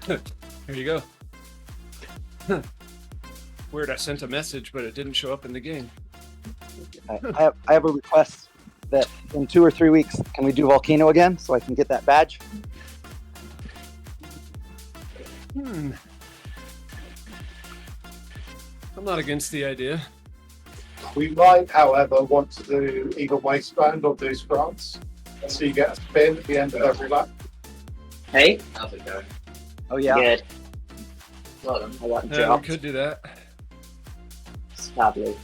Speaker 1: Here you go. Weird, I sent a message, but it didn't show up in the game.
Speaker 5: I have a request that in 2 or 3 weeks, can we do Volcano again so I can get that badge?
Speaker 1: I'm not against the idea.
Speaker 2: We might, however, want to do either waistband or do sprints. So you get a spin at the end of every lap.
Speaker 3: Hey?
Speaker 7: How's it going?
Speaker 5: Oh, yeah.
Speaker 3: Good.
Speaker 7: Well done.
Speaker 3: I got
Speaker 1: Yeah, we
Speaker 3: dropped.
Speaker 1: could do that.
Speaker 3: Sadly.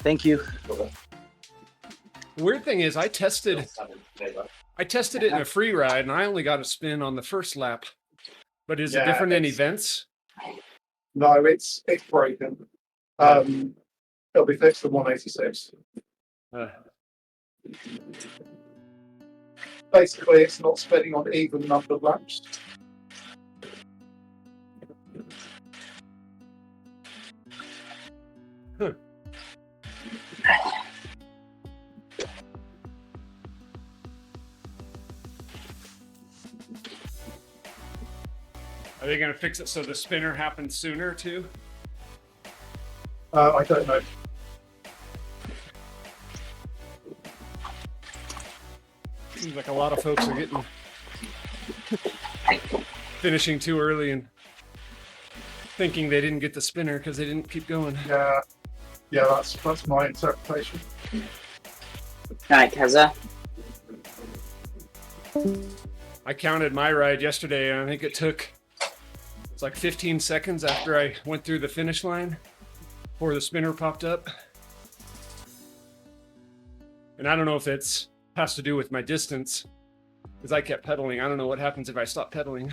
Speaker 5: Thank you.
Speaker 1: The weird thing is, I tested it in a free ride, and I only got a spin on the first lap. But is it
Speaker 2: Yeah,
Speaker 1: different in
Speaker 2: it's-
Speaker 1: events?
Speaker 2: No, it's broken. It'll be fixed at 186.
Speaker 1: Uh,
Speaker 2: Basically, it's not spinning on even numbered laps.
Speaker 1: Are they going to fix it so the spinner happens sooner too?
Speaker 2: I don't know.
Speaker 1: Seems like a lot of folks are getting finishing too early and thinking they didn't get the spinner because they didn't keep going.
Speaker 2: Yeah, that's my interpretation.
Speaker 3: Alright, Keza.
Speaker 1: I counted my ride yesterday, and I think it's like 15 seconds after I went through the finish line before the spinner popped up. And I don't know if it's has to do with my distance, because I kept pedaling. I don't know what happens if I stop pedaling.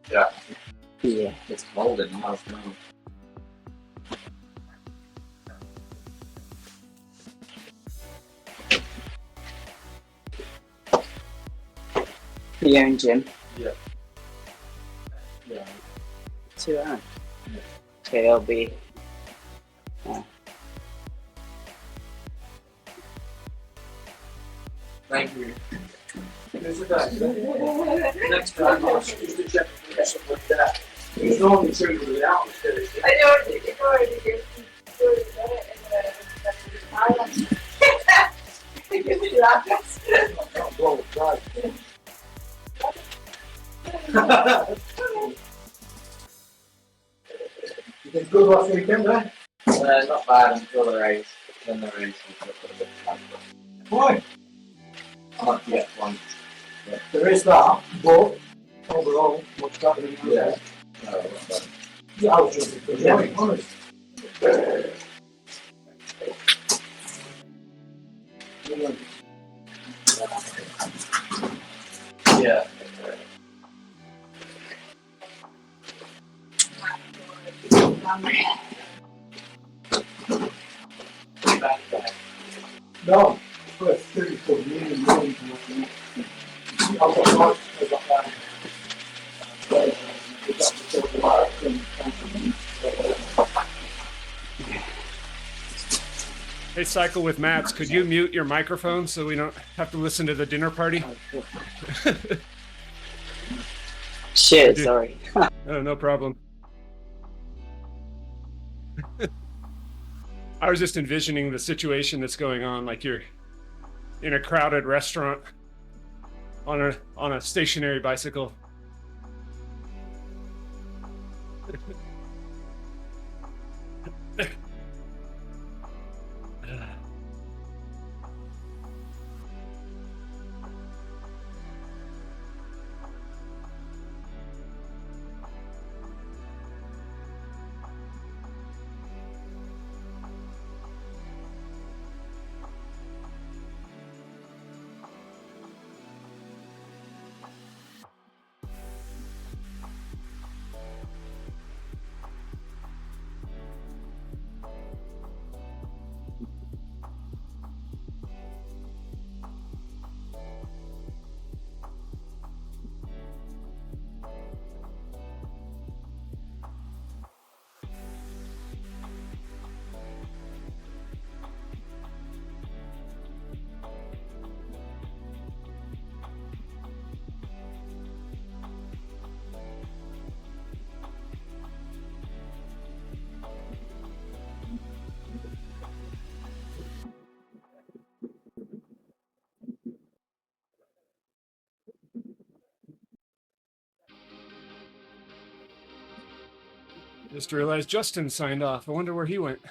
Speaker 7: Yeah.
Speaker 3: Yeah.
Speaker 7: It's cold in the house now.
Speaker 3: You own gym?
Speaker 7: Yeah. Yeah.
Speaker 3: 2 hours. KLB.
Speaker 7: Thank you. Next time, I'll just use the check and something like that. It's normally treated without the
Speaker 8: I know it's already good. Give me laughs.
Speaker 7: Oh, God. You think good last weekend, eh? Not bad until the race. Then the race was a little bit tougher. Why? Not yet once. There is that, but overall, much better than that. No, not bad. Yeah, I was just honest. Yeah. No, but 34 million. I've got much of that.
Speaker 1: Hey, Cycle with Mats, could you mute your microphone so we don't have to listen to the dinner party?
Speaker 3: Shit,
Speaker 1: Dude.
Speaker 3: sorry.
Speaker 1: Oh, no problem. I was just envisioning the situation that's going on, like you're in a crowded restaurant on a stationary bicycle. Just realized Justin signed off. I wonder where he went.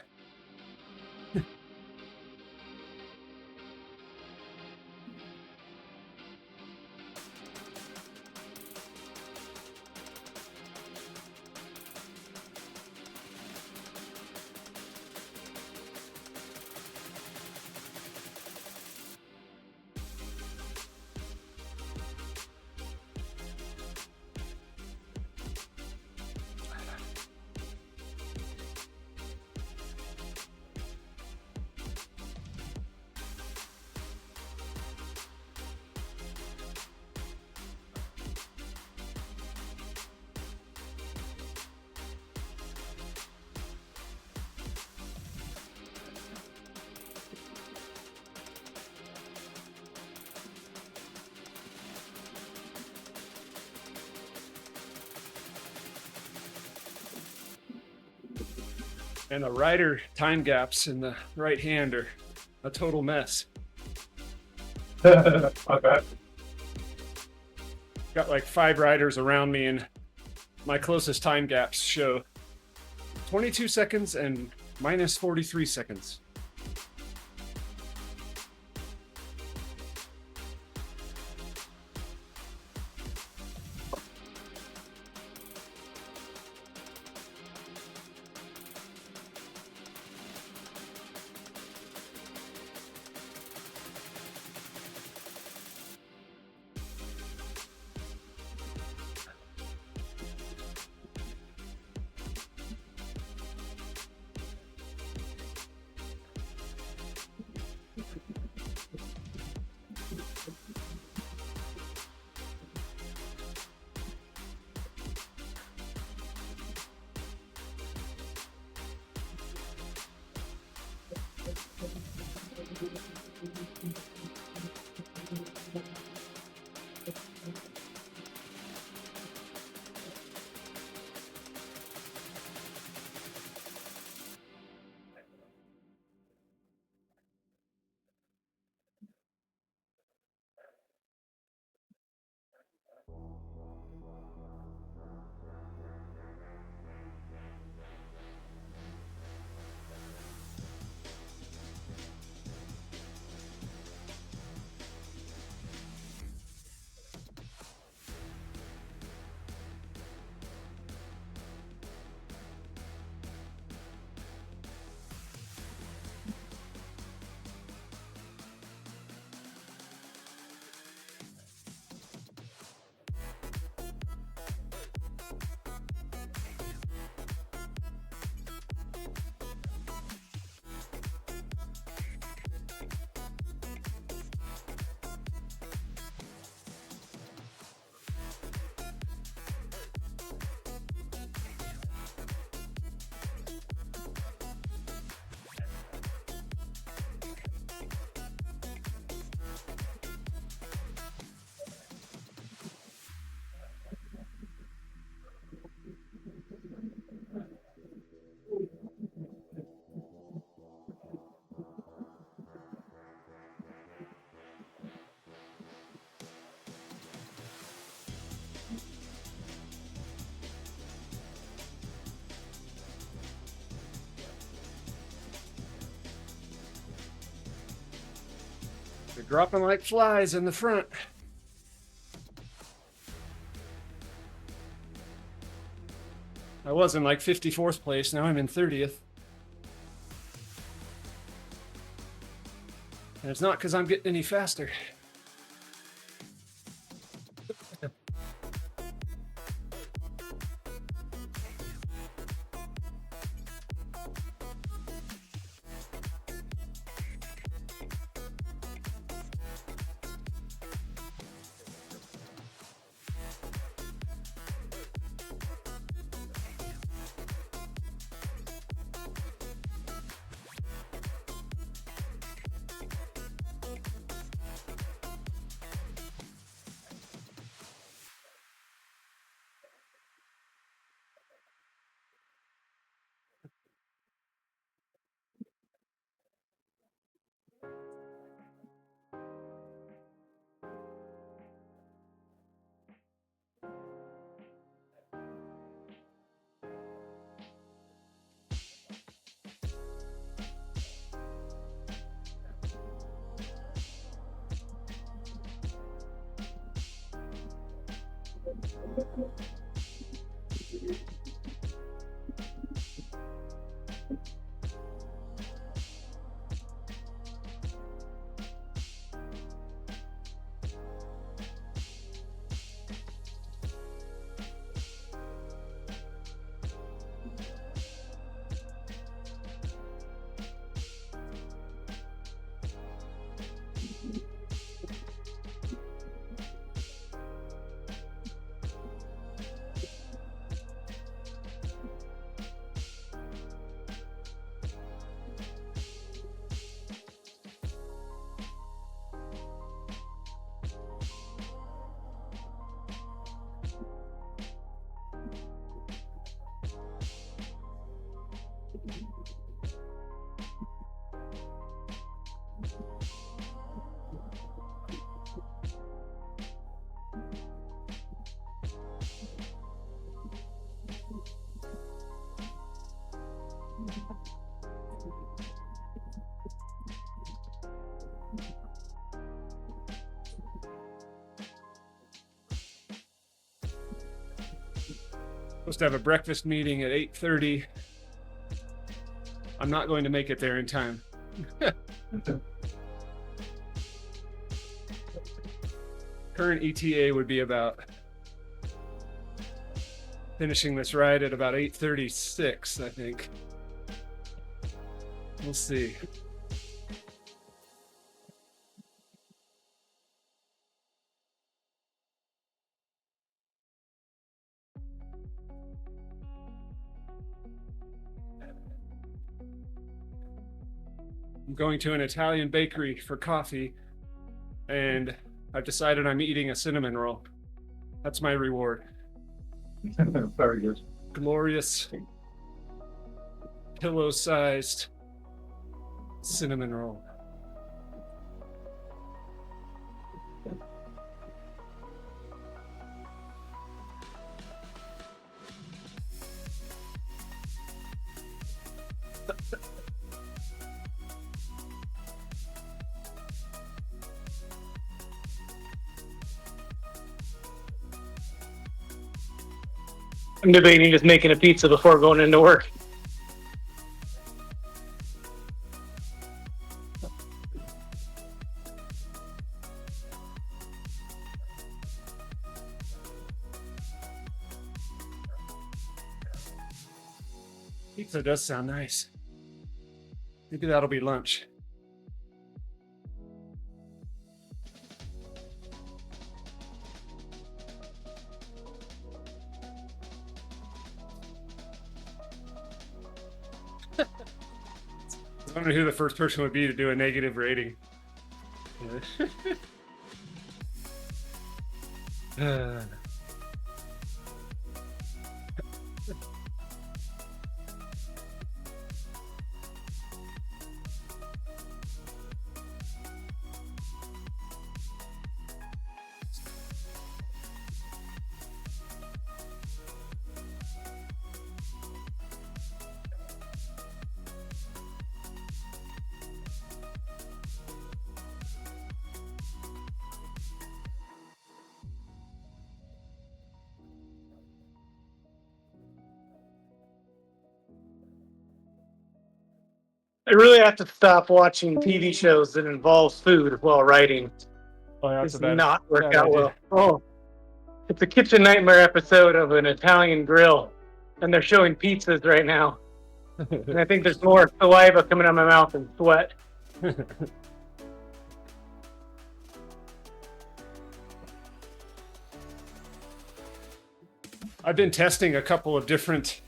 Speaker 1: And the rider time gaps in the right hand are a total mess.
Speaker 6: My bad.
Speaker 1: Got like 5 riders around me, and my closest time gaps show 22 seconds and minus 43 seconds. They're dropping like flies in the front. I was in like 54th place. Now I'm in 30th. And it's not because I'm getting any faster. Supposed to have a breakfast meeting at 8:30. I'm not going to make it there in time. Current ETA would be about finishing this ride at about 8:36, I think. We'll see. I'm going to an Italian bakery for coffee, and I've decided I'm eating a cinnamon roll. That's my reward.
Speaker 2: Very good.
Speaker 1: Glorious, pillow-sized cinnamon roll.
Speaker 6: I'm debating just making a pizza before going into work.
Speaker 1: Pizza does sound nice. Maybe that'll be lunch. I wonder who the first person would be to do a negative rating.
Speaker 6: I really have to stop watching TV shows that involve food while writing.
Speaker 1: Oh, yeah,
Speaker 6: It's not work
Speaker 1: bad
Speaker 6: out
Speaker 1: idea.
Speaker 6: well. Oh, it's a kitchen nightmare episode of an Italian grill, and they're showing pizzas right now. And I think there's more saliva coming out of my mouth than sweat.
Speaker 1: I've been testing a couple of different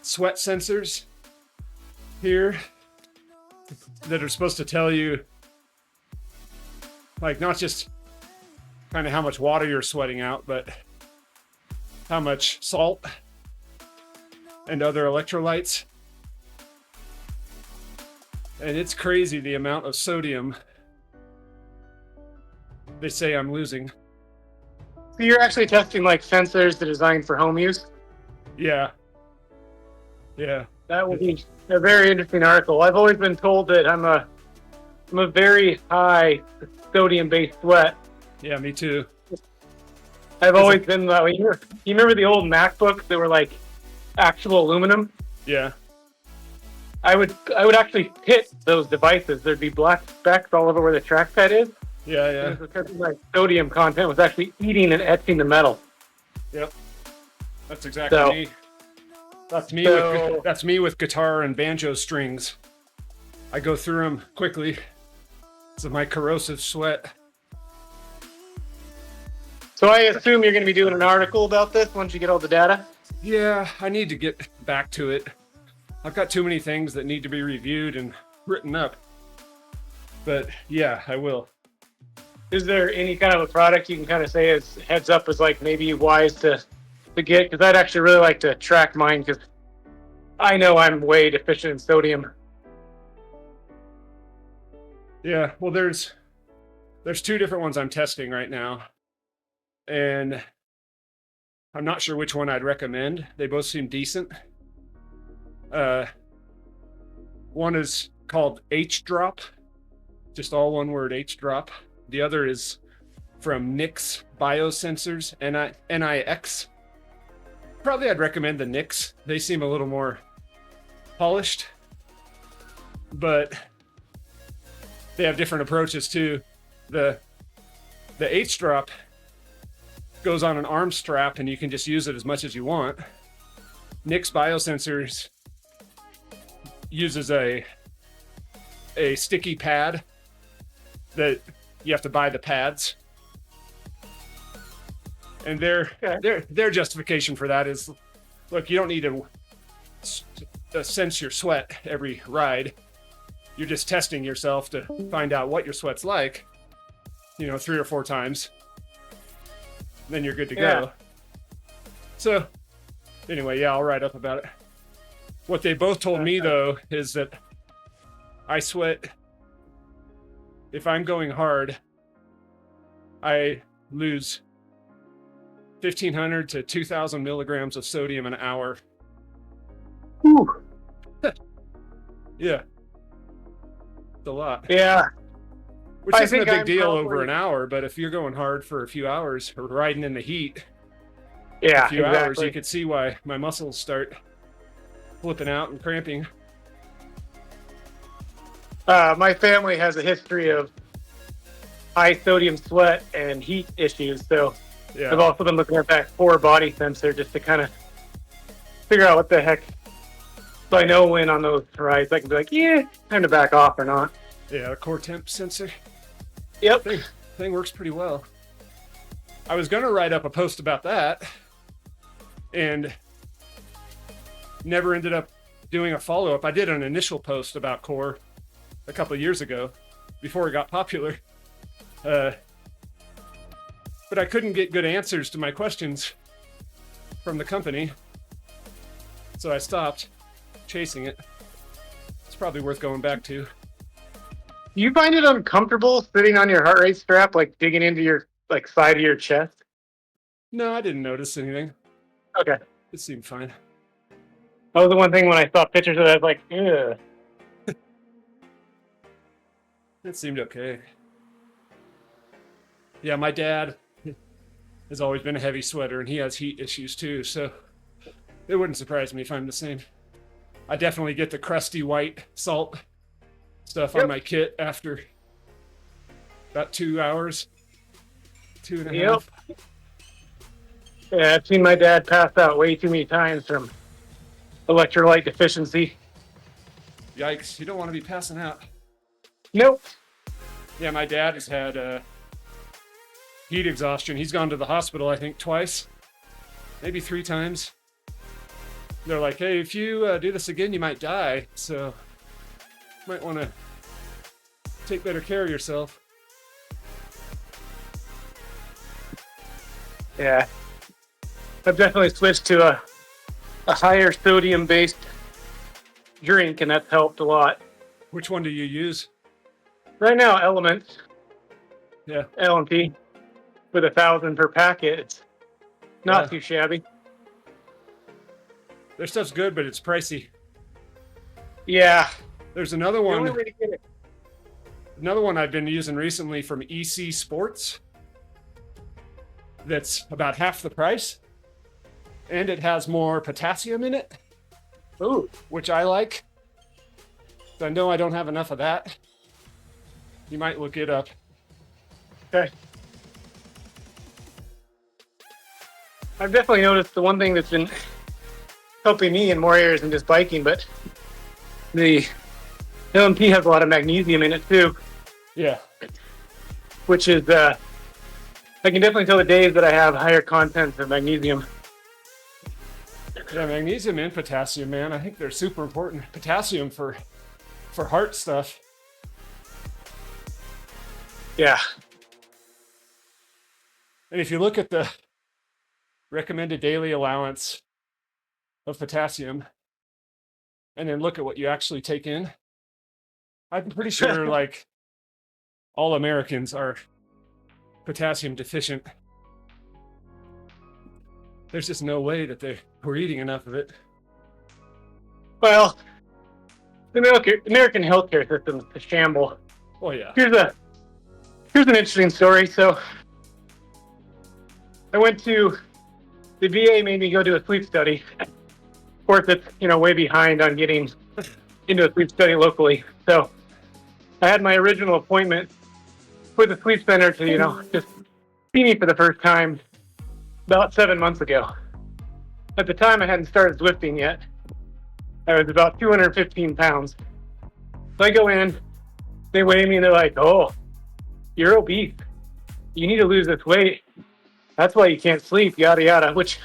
Speaker 1: sweat sensors here that are supposed to tell you, like, not just kind of how much water you're sweating out, but how much salt and other electrolytes. And it's crazy the amount of sodium they say I'm losing.
Speaker 6: So you're actually testing like sensors that are designed for home use?
Speaker 1: Yeah. Yeah.
Speaker 6: That will be a very interesting article. I've always been told that I'm a very high sodium-based sweat.
Speaker 1: Yeah, me too.
Speaker 6: I've always been that way. You remember the old MacBooks that were like actual aluminum?
Speaker 1: Yeah.
Speaker 6: I would actually hit those devices. There'd be black specks all over where the trackpad is.
Speaker 1: Yeah, yeah.
Speaker 6: And because my sodium content was actually eating and etching the metal.
Speaker 1: Yep. That's exactly
Speaker 6: So-
Speaker 1: me. That's me.
Speaker 6: So-
Speaker 1: That's me with guitar and banjo strings. I go through them quickly. It's my corrosive sweat.
Speaker 6: So I assume you're going to be doing an article about this once you get all the data?
Speaker 1: Yeah, I need to get back to it. I've got too many things that need to be reviewed and written up. But yeah, I will.
Speaker 6: Is there any kind of a product you can kind of say as heads up is like maybe wise to get? Because I'd actually really like to track mine because I know I'm way deficient in sodium.
Speaker 1: Yeah, well, there's two different ones I'm testing right now, and I'm not sure which one I'd recommend. They both seem decent. One is called H Drop, just all one word, H Drop. The other is from Nix Biosensors, NIX. Probably I'd recommend the Nix. They seem a little more polished, but they have different approaches too. The H Drop goes on an arm strap and you can just use it as much as you want. Nix Biosensors uses a sticky pad that you have to buy the pads. And their justification for that is, look, you don't need to sense your sweat every ride. you're just testing yourself to find out what your sweat's like, 3 or 4 times. Then you're good to go. So, anyway, yeah, I'll write up about it. What they both told me, though, is that I sweat. If I'm going hard, I lose 1,500 to 2,000 milligrams of sodium an hour.
Speaker 6: Whew.
Speaker 1: Yeah. It's a lot.
Speaker 6: Yeah.
Speaker 1: Which isn't a big
Speaker 6: I'm
Speaker 1: deal
Speaker 6: probably-
Speaker 1: over an hour, but if you're going hard for a few hours or riding in the heat,
Speaker 6: Yeah,
Speaker 1: a few hours,
Speaker 6: exactly.
Speaker 1: you could see why my muscles start flipping out and cramping.
Speaker 6: My family has a history of high sodium sweat and heat issues, so I've
Speaker 1: Yeah.
Speaker 6: also been looking at that core body sensor just to kind of figure out what the heck. So I know when on those rides I can be like, yeah, time to back off or not.
Speaker 1: Yeah, a core temp sensor.
Speaker 6: Yep.
Speaker 1: Thing works pretty well. I was gonna write up a post about that and never ended up doing a follow-up. I did an initial post about core a couple of years ago before it got popular. But I couldn't get good answers to my questions from the company. So I stopped chasing it. It's probably worth going back to.
Speaker 6: Do you find it uncomfortable sitting on your heart rate strap, like digging into your side of your chest?
Speaker 1: No, I didn't notice anything.
Speaker 6: Okay.
Speaker 1: It seemed fine.
Speaker 6: That was the one thing when I saw pictures of it, I was like, ugh.
Speaker 1: It seemed okay. Yeah, my dad has always been a heavy sweater, and he has heat issues too, so it wouldn't surprise me if I'm the same. I definitely get the crusty white salt stuff on my kit after about 2 hours, 2.5.
Speaker 6: Yep. Yeah, I've seen my dad pass out way too many times from electrolyte deficiency.
Speaker 1: Yikes, you don't want to be passing out.
Speaker 6: Nope.
Speaker 1: Yeah, my dad has had heat exhaustion. He's gone to the hospital, I think, twice, maybe 3 times. They're like, hey, if you do this again, you might die, so you might want to take better care of yourself.
Speaker 6: Yeah. I've definitely switched to a higher sodium based drink, and that's helped a lot.
Speaker 1: Which one do you use?
Speaker 6: Right now, Elements,
Speaker 1: Yeah.
Speaker 6: LMP, with 1,000 per packet. It's not
Speaker 1: Yeah.
Speaker 6: too shabby.
Speaker 1: Their stuff's good, but it's pricey.
Speaker 6: Yeah.
Speaker 1: There's another
Speaker 6: The only
Speaker 1: one.
Speaker 6: way to get it.
Speaker 1: Another one I've been using recently from EC Sports. That's about half the price, and it has more potassium in it,
Speaker 6: Ooh.
Speaker 1: which I like. I know I don't have enough of that. You might look it up.
Speaker 6: Okay. I've definitely noticed the one thing that's been helping me in more areas than just biking, but the LMP has a lot of magnesium in it too,
Speaker 1: Yeah.
Speaker 6: which is, I can definitely tell the days that I have higher content of magnesium.
Speaker 1: Yeah, magnesium and potassium, man. I think they're super important. Potassium for heart stuff.
Speaker 6: Yeah.
Speaker 1: And if you look at the recommended daily allowance of potassium and then look at what you actually take in, I'm pretty sure like all Americans are potassium deficient. There's just no way that we're eating enough of it.
Speaker 6: Well, the American healthcare system is a shamble.
Speaker 1: Oh yeah.
Speaker 6: Here's an interesting story. So I went to the VA, made me go do a sleep study. Of course, it's way behind on getting into a sleep study locally. So I had my original appointment with the sleep center to just see me for the first time about 7 months ago. At the time, I hadn't started Zwifting yet. I was about 215 pounds. So I go in, they weigh me, and they're like, "Oh, you're obese. You need to lose this weight. That's why you can't sleep, yada, yada," which,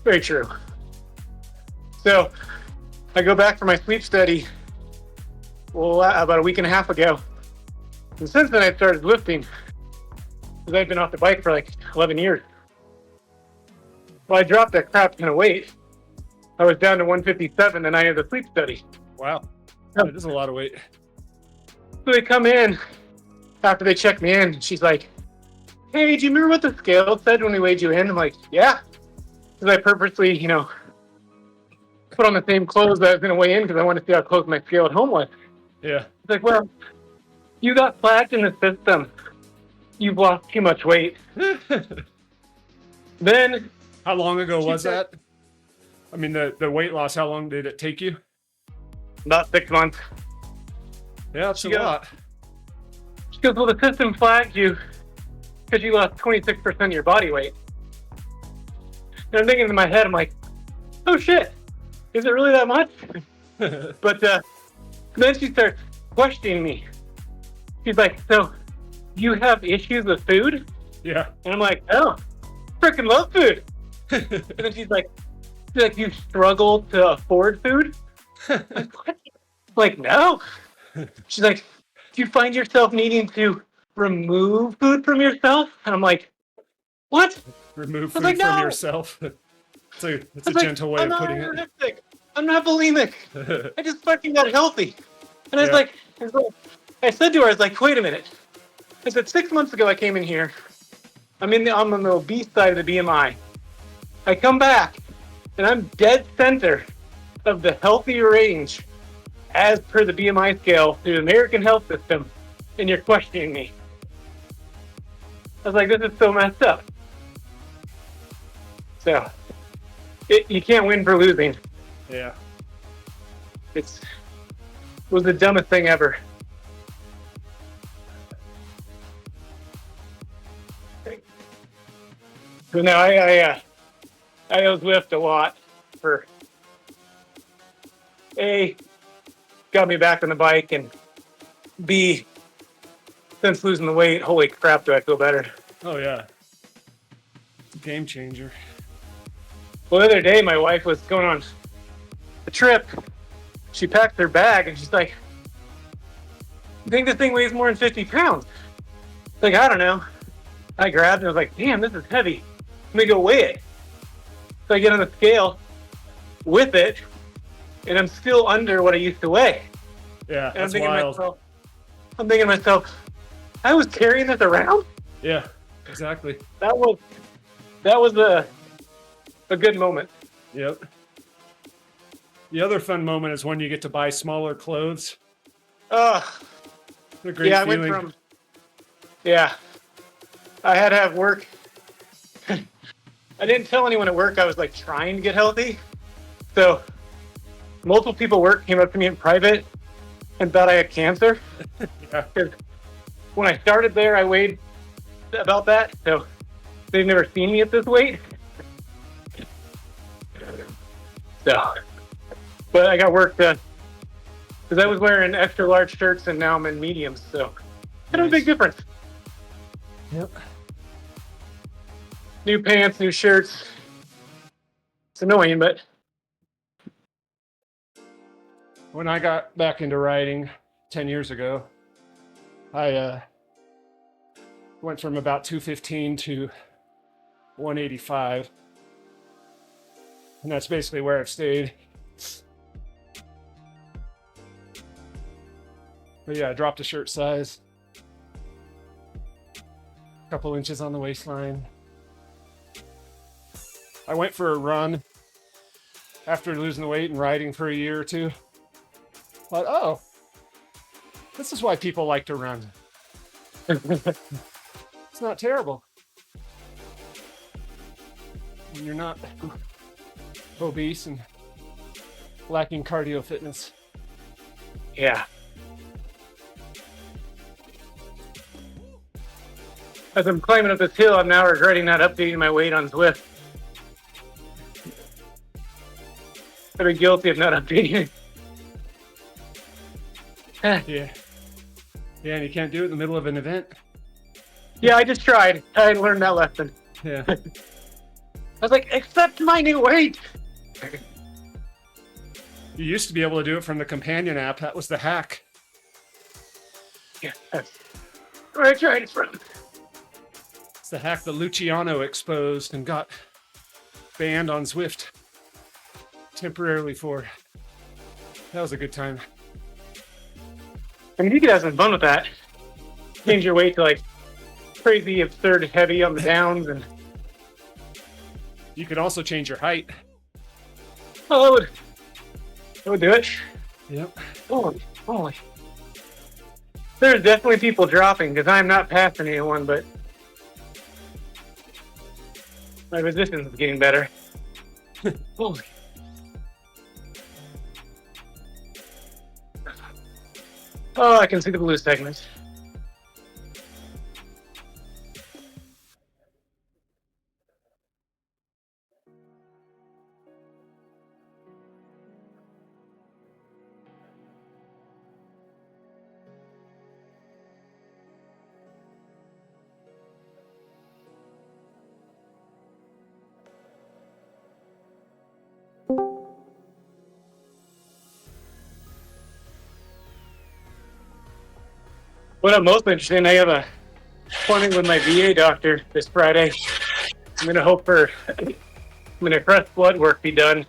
Speaker 6: very true. So I go back for my sleep study, well, about a week and a half ago. And since then, I started lifting because I've been off the bike for like 11 years. Well, I dropped that crap ton of weight. I was down to 157 the night of the sleep study.
Speaker 1: Wow.
Speaker 6: Yeah.
Speaker 1: That is a lot of weight.
Speaker 6: So they come in after they check me in. She's like, hey, do you remember what the scale said when we weighed you in? I'm like, yeah. Because I purposely, put on the same clothes that I was going to weigh in because I wanted to see how close my scale at home was.
Speaker 1: Yeah.
Speaker 6: It's like, well, you got flagged in the system. You've lost too much weight. Then.
Speaker 1: How long ago was that? I mean, the weight loss, how long did it take you?
Speaker 6: About 6 months.
Speaker 1: Yeah, that's a lot.
Speaker 6: She goes, well, the system flagged you because you lost 26% of your body weight. And I'm thinking in my head, I'm like, oh shit, is it really that much? But then she starts questioning me. She's like, so you have issues with food?
Speaker 1: Yeah.
Speaker 6: And I'm like, oh, freaking love food. And then she's like, you struggle to afford food? I'm like, what? I'm like, no. She's like, do you find yourself needing to remove food from yourself? And I'm like, what?
Speaker 1: Remove food
Speaker 6: like,
Speaker 1: from
Speaker 6: no.
Speaker 1: yourself. It's a
Speaker 6: Like,
Speaker 1: gentle way
Speaker 6: I'm
Speaker 1: of
Speaker 6: not
Speaker 1: putting it.
Speaker 6: anorexic. I'm not bulimic. I just fucking got healthy. And I was
Speaker 1: Yeah.
Speaker 6: like, I said to her, I was like, wait a minute. I said, 6 months ago I came in here. I'm on the obese side of the BMI. I come back, and I'm dead center of the healthy range as per the BMI scale through the American health system, and you're questioning me. I was like, this is so messed up. So, you can't win for losing.
Speaker 1: Yeah.
Speaker 6: It was the dumbest thing ever. So now I always lift a lot for A, got me back on the bike, and B, since losing the weight, holy crap, do I feel better.
Speaker 1: Oh, yeah. It's a game changer.
Speaker 6: Well, the other day, my wife was going on a trip. She packed her bag, and she's like, you think this thing weighs more than 50 pounds? Like, I don't know. I grabbed it, and I was like, damn, this is heavy. Let me go weigh it. So I get on the scale with it, and I'm still under what I used to weigh.
Speaker 1: Yeah,
Speaker 6: And
Speaker 1: that's wild.
Speaker 6: I'm thinking to myself, I was carrying this around?
Speaker 1: Yeah, exactly.
Speaker 6: That was a good moment.
Speaker 1: Yep. The other fun moment is when you get to buy smaller clothes.
Speaker 6: Ugh.
Speaker 1: What a great
Speaker 6: Yeah,
Speaker 1: feeling.
Speaker 6: I had to have work. I didn't tell anyone at work I was like trying to get healthy. So multiple people at work came up to me in private and thought I had cancer.
Speaker 1: Yeah.
Speaker 6: Because when I started there, I weighed about that. So they've never seen me at this weight. So, but I got work done. Because I was wearing extra large shirts and now I'm in mediums. So kind of a big difference.
Speaker 1: Yep.
Speaker 6: New pants, new shirts. It's annoying, but
Speaker 1: When I got back into riding 10 years ago, I went from about 215 to 185. And that's basically where I've stayed. But yeah, I dropped a shirt size. A couple inches on the waistline. I went for a run after losing the weight and riding for a year or two. Thought, oh, this is why people like to run. It's not terrible. When you're not obese and lacking cardio fitness.
Speaker 6: yeah. As I'm climbing up this hill, I'm now regretting not updating my weight on Zwift. I've been guilty of not updating it.
Speaker 1: Yeah. Yeah, and you can't do it in the middle of an event.
Speaker 6: Yeah, I just tried. I learned that lesson.
Speaker 1: Yeah.
Speaker 6: I was like, accept my new weight.
Speaker 1: You used to be able to do it from the companion app. That was the hack.
Speaker 6: Yeah, that's where I tried it from.
Speaker 1: It's the hack that Luciano exposed and got banned on Zwift temporarily for. That was a good time.
Speaker 6: I mean, you could have some fun with that. Change your weight to like crazy, absurd, heavy on the downs, and
Speaker 1: You could also change your height.
Speaker 6: oh, I would do it.
Speaker 1: Yep.
Speaker 6: Holy. There's definitely people dropping because I'm not passing anyone, but my resistance is getting better. Holy. Oh, I can see the blue segments. What I'm most interested in, I have a appointment with my VA doctor this Friday. I'm gonna press blood work be done.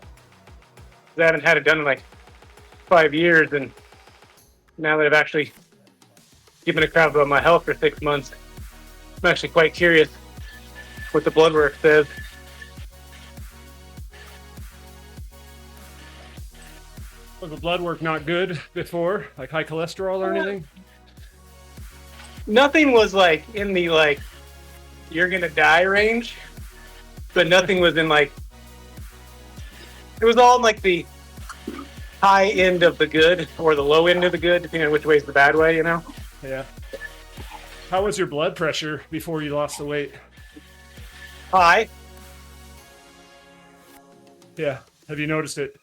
Speaker 6: I haven't had it done in like 5 years, and now that I've actually given a crap about my health for 6 months, I'm actually quite curious what the blood work says.
Speaker 1: Was the blood work not good before? Like high cholesterol or anything?
Speaker 6: Nothing was like in the like you're gonna die range, but nothing was in like it was all in like the high end of the good or the low end of the good, depending on which way is the bad way, you know?
Speaker 1: Yeah. How was your blood pressure before you lost the weight?
Speaker 6: High.
Speaker 1: Yeah. Have you noticed it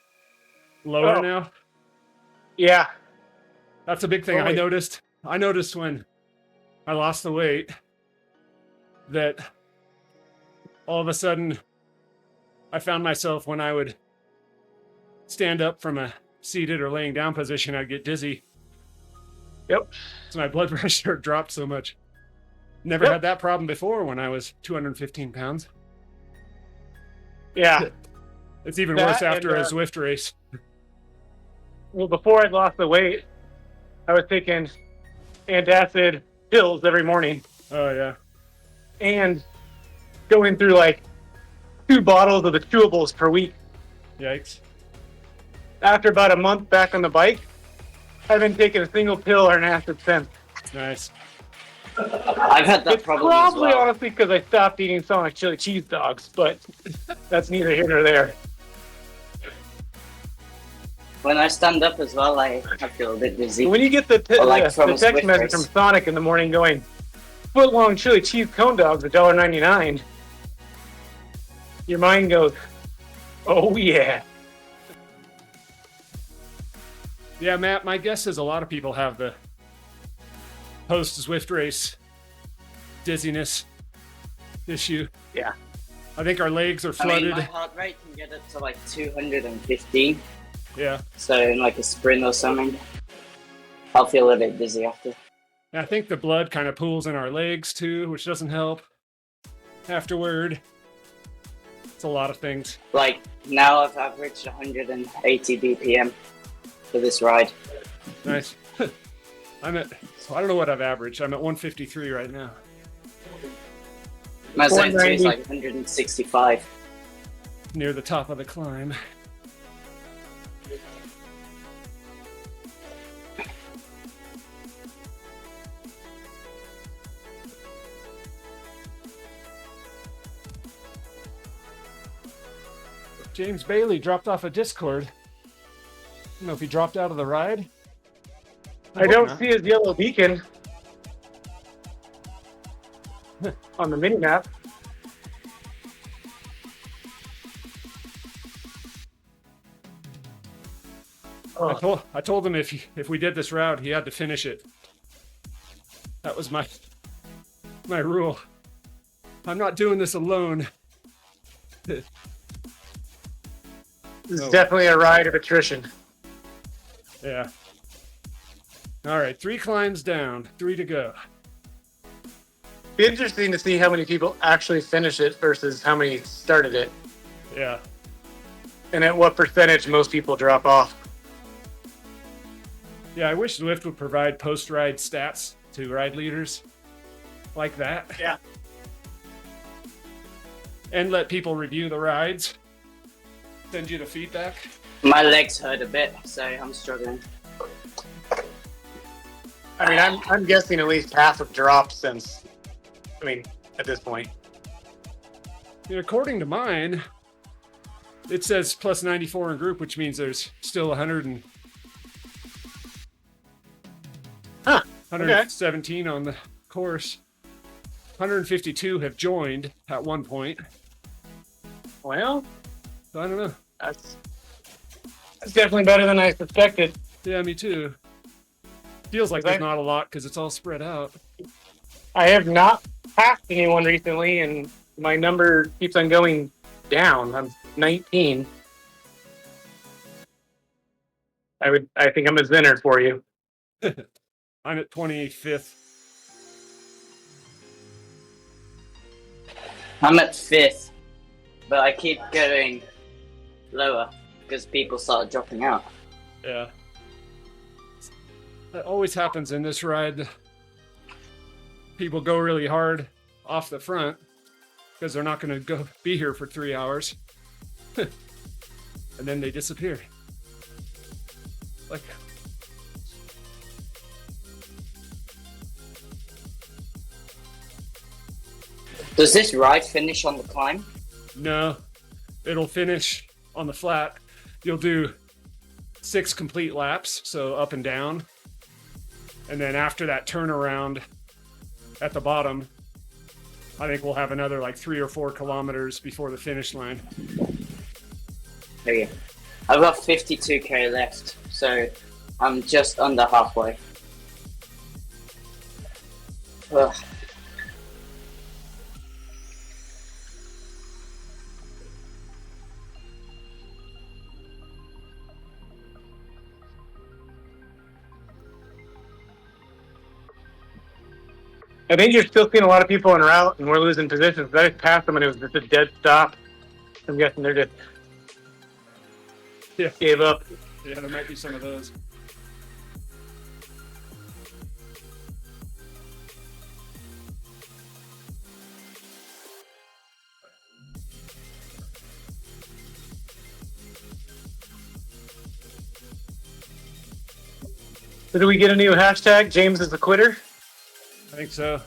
Speaker 1: lower
Speaker 6: Oh.
Speaker 1: now?
Speaker 6: Yeah.
Speaker 1: That's a big thing I noticed. I noticed when I lost the weight that all of a sudden I found myself when I would stand up from a seated or laying down position, I'd get dizzy.
Speaker 6: Yep.
Speaker 1: So my blood pressure dropped so much. Never had that problem before when I was 215 pounds.
Speaker 6: Yeah.
Speaker 1: It's even
Speaker 6: That
Speaker 1: worse after
Speaker 6: and,
Speaker 1: a Zwift race.
Speaker 6: Well, before I lost the weight, I was taking antacid pills every morning
Speaker 1: Oh, yeah.
Speaker 6: and going through like 2 bottles of the chewables per week.
Speaker 1: Yikes.
Speaker 6: After about a month back on the bike, I haven't taken a single pill or an acid since.
Speaker 1: Nice.
Speaker 3: I've had that
Speaker 6: It's
Speaker 3: problem as
Speaker 6: probably
Speaker 3: well.
Speaker 6: honestly because I stopped eating Sonic chili cheese dogs, but that's neither here nor there.
Speaker 3: When I stand up as well, I feel a bit dizzy.
Speaker 6: When you get the,
Speaker 3: Or like from
Speaker 6: the
Speaker 3: a
Speaker 6: text
Speaker 3: Swift
Speaker 6: message
Speaker 3: race.
Speaker 6: from Sonic in the morning going, foot-long chili cheese cone dogs, $1.99, your mind goes, oh yeah.
Speaker 1: Yeah, Matt, my guess is a lot of people have the post-Zwift race dizziness issue.
Speaker 6: Yeah.
Speaker 1: I think our legs are
Speaker 3: I
Speaker 1: flooded.
Speaker 3: mean, my heart rate can get up to like 215.
Speaker 1: Yeah.
Speaker 3: So in like a sprint or something, I'll feel a bit dizzy after.
Speaker 1: I think the blood kind of pools in our legs too, which doesn't help afterward. It's a lot of things.
Speaker 3: Like now I've averaged 180 BPM for this ride.
Speaker 1: Nice. So I don't know what I've averaged. I'm at 153 right now.
Speaker 3: My zone 2 is
Speaker 6: 490.
Speaker 3: like 165.
Speaker 1: Near the top of the climb. James Bailey dropped off a Discord. I don't know if he dropped out of the ride.
Speaker 6: I don't
Speaker 1: not.
Speaker 6: see his yellow beacon on the mini-map.
Speaker 1: I told him if we did this route, he had to finish it. That was my rule. I'm not doing this alone.
Speaker 6: This is definitely a ride of attrition.
Speaker 1: Yeah. All right, 3 climbs down, 3 to go.
Speaker 6: Be interesting to see how many people actually finish it versus how many started it,
Speaker 1: Yeah.
Speaker 6: and at what percentage most people drop off.
Speaker 1: Yeah, I wish Lyft would provide post-ride stats to ride leaders like that.
Speaker 6: Yeah.
Speaker 1: And let people review the rides. Send you the feedback.
Speaker 3: My legs hurt a bit, so I'm struggling.
Speaker 6: I mean, I'm guessing at least half have dropped since. I mean, at this point.
Speaker 1: According to mine, it says plus 94 in group, which means there's still 100 and
Speaker 6: Huh.
Speaker 1: 117 on the course. 152 have joined at one point.
Speaker 6: Well,
Speaker 1: So I don't know.
Speaker 6: that's definitely better than I suspected.
Speaker 1: Yeah, me too. Feels like
Speaker 6: Is that-
Speaker 1: there's not a lot because it's all spread out.
Speaker 6: I have not passed anyone recently, and my number keeps on going down. I'm 19. I think I'm a zinner for you.
Speaker 1: I'm at 25th.
Speaker 3: I'm at 5th, but I keep going lower because people start dropping out.
Speaker 1: Yeah. That always happens in this ride. People go really hard off the front because they're not going to go be here for 3 hours. And then they disappear. Like,
Speaker 3: Does this ride finish on the climb?
Speaker 1: no, it'll finish on the flat. You'll do 6 complete laps, so up and down. And then after that turnaround at the bottom, I think we'll have another like 3 or 4 kilometers before the finish line.
Speaker 3: There you go. I've got 52k left, so I'm just under halfway. Ugh.
Speaker 6: I think you're still seeing a lot of people en route, and we're losing positions. I passed them, and it was just a dead stop. I'm guessing they're just gave up.
Speaker 1: Yeah, there might be some of those.
Speaker 6: So do we get a new hashtag? James is a quitter.
Speaker 1: I think so.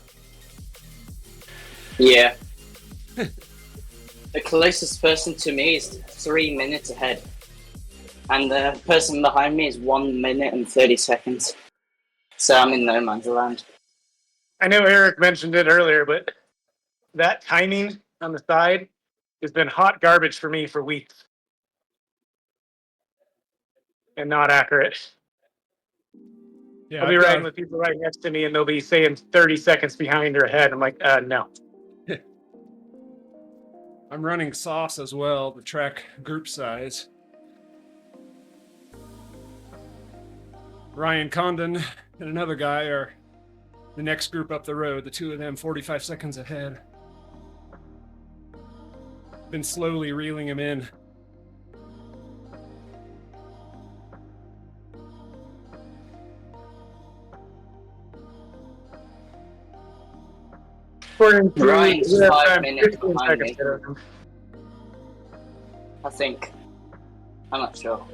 Speaker 3: Yeah. The closest person to me is 3 minutes ahead. And the person behind me is 1 minute and 30 seconds. So I'm in no man's land.
Speaker 6: I know Eric mentioned it earlier, but that timing on the side has been hot garbage for me for weeks. And not accurate.
Speaker 1: Yeah,
Speaker 6: I'll be
Speaker 1: I've got-
Speaker 6: riding with people right next to me, and they'll be saying 30 seconds behind or ahead. I'm like, no.
Speaker 1: I'm running sauce as well, the track group size. Ryan Condon and another guy are the next group up the road, the two of them 45 seconds ahead. Been slowly reeling him in.
Speaker 3: Ryan's
Speaker 6: Yeah,
Speaker 3: 5
Speaker 6: I'm
Speaker 3: minutes
Speaker 6: 15
Speaker 3: behind
Speaker 6: seconds
Speaker 3: me.
Speaker 6: ahead of him.
Speaker 3: I think. I'm not sure.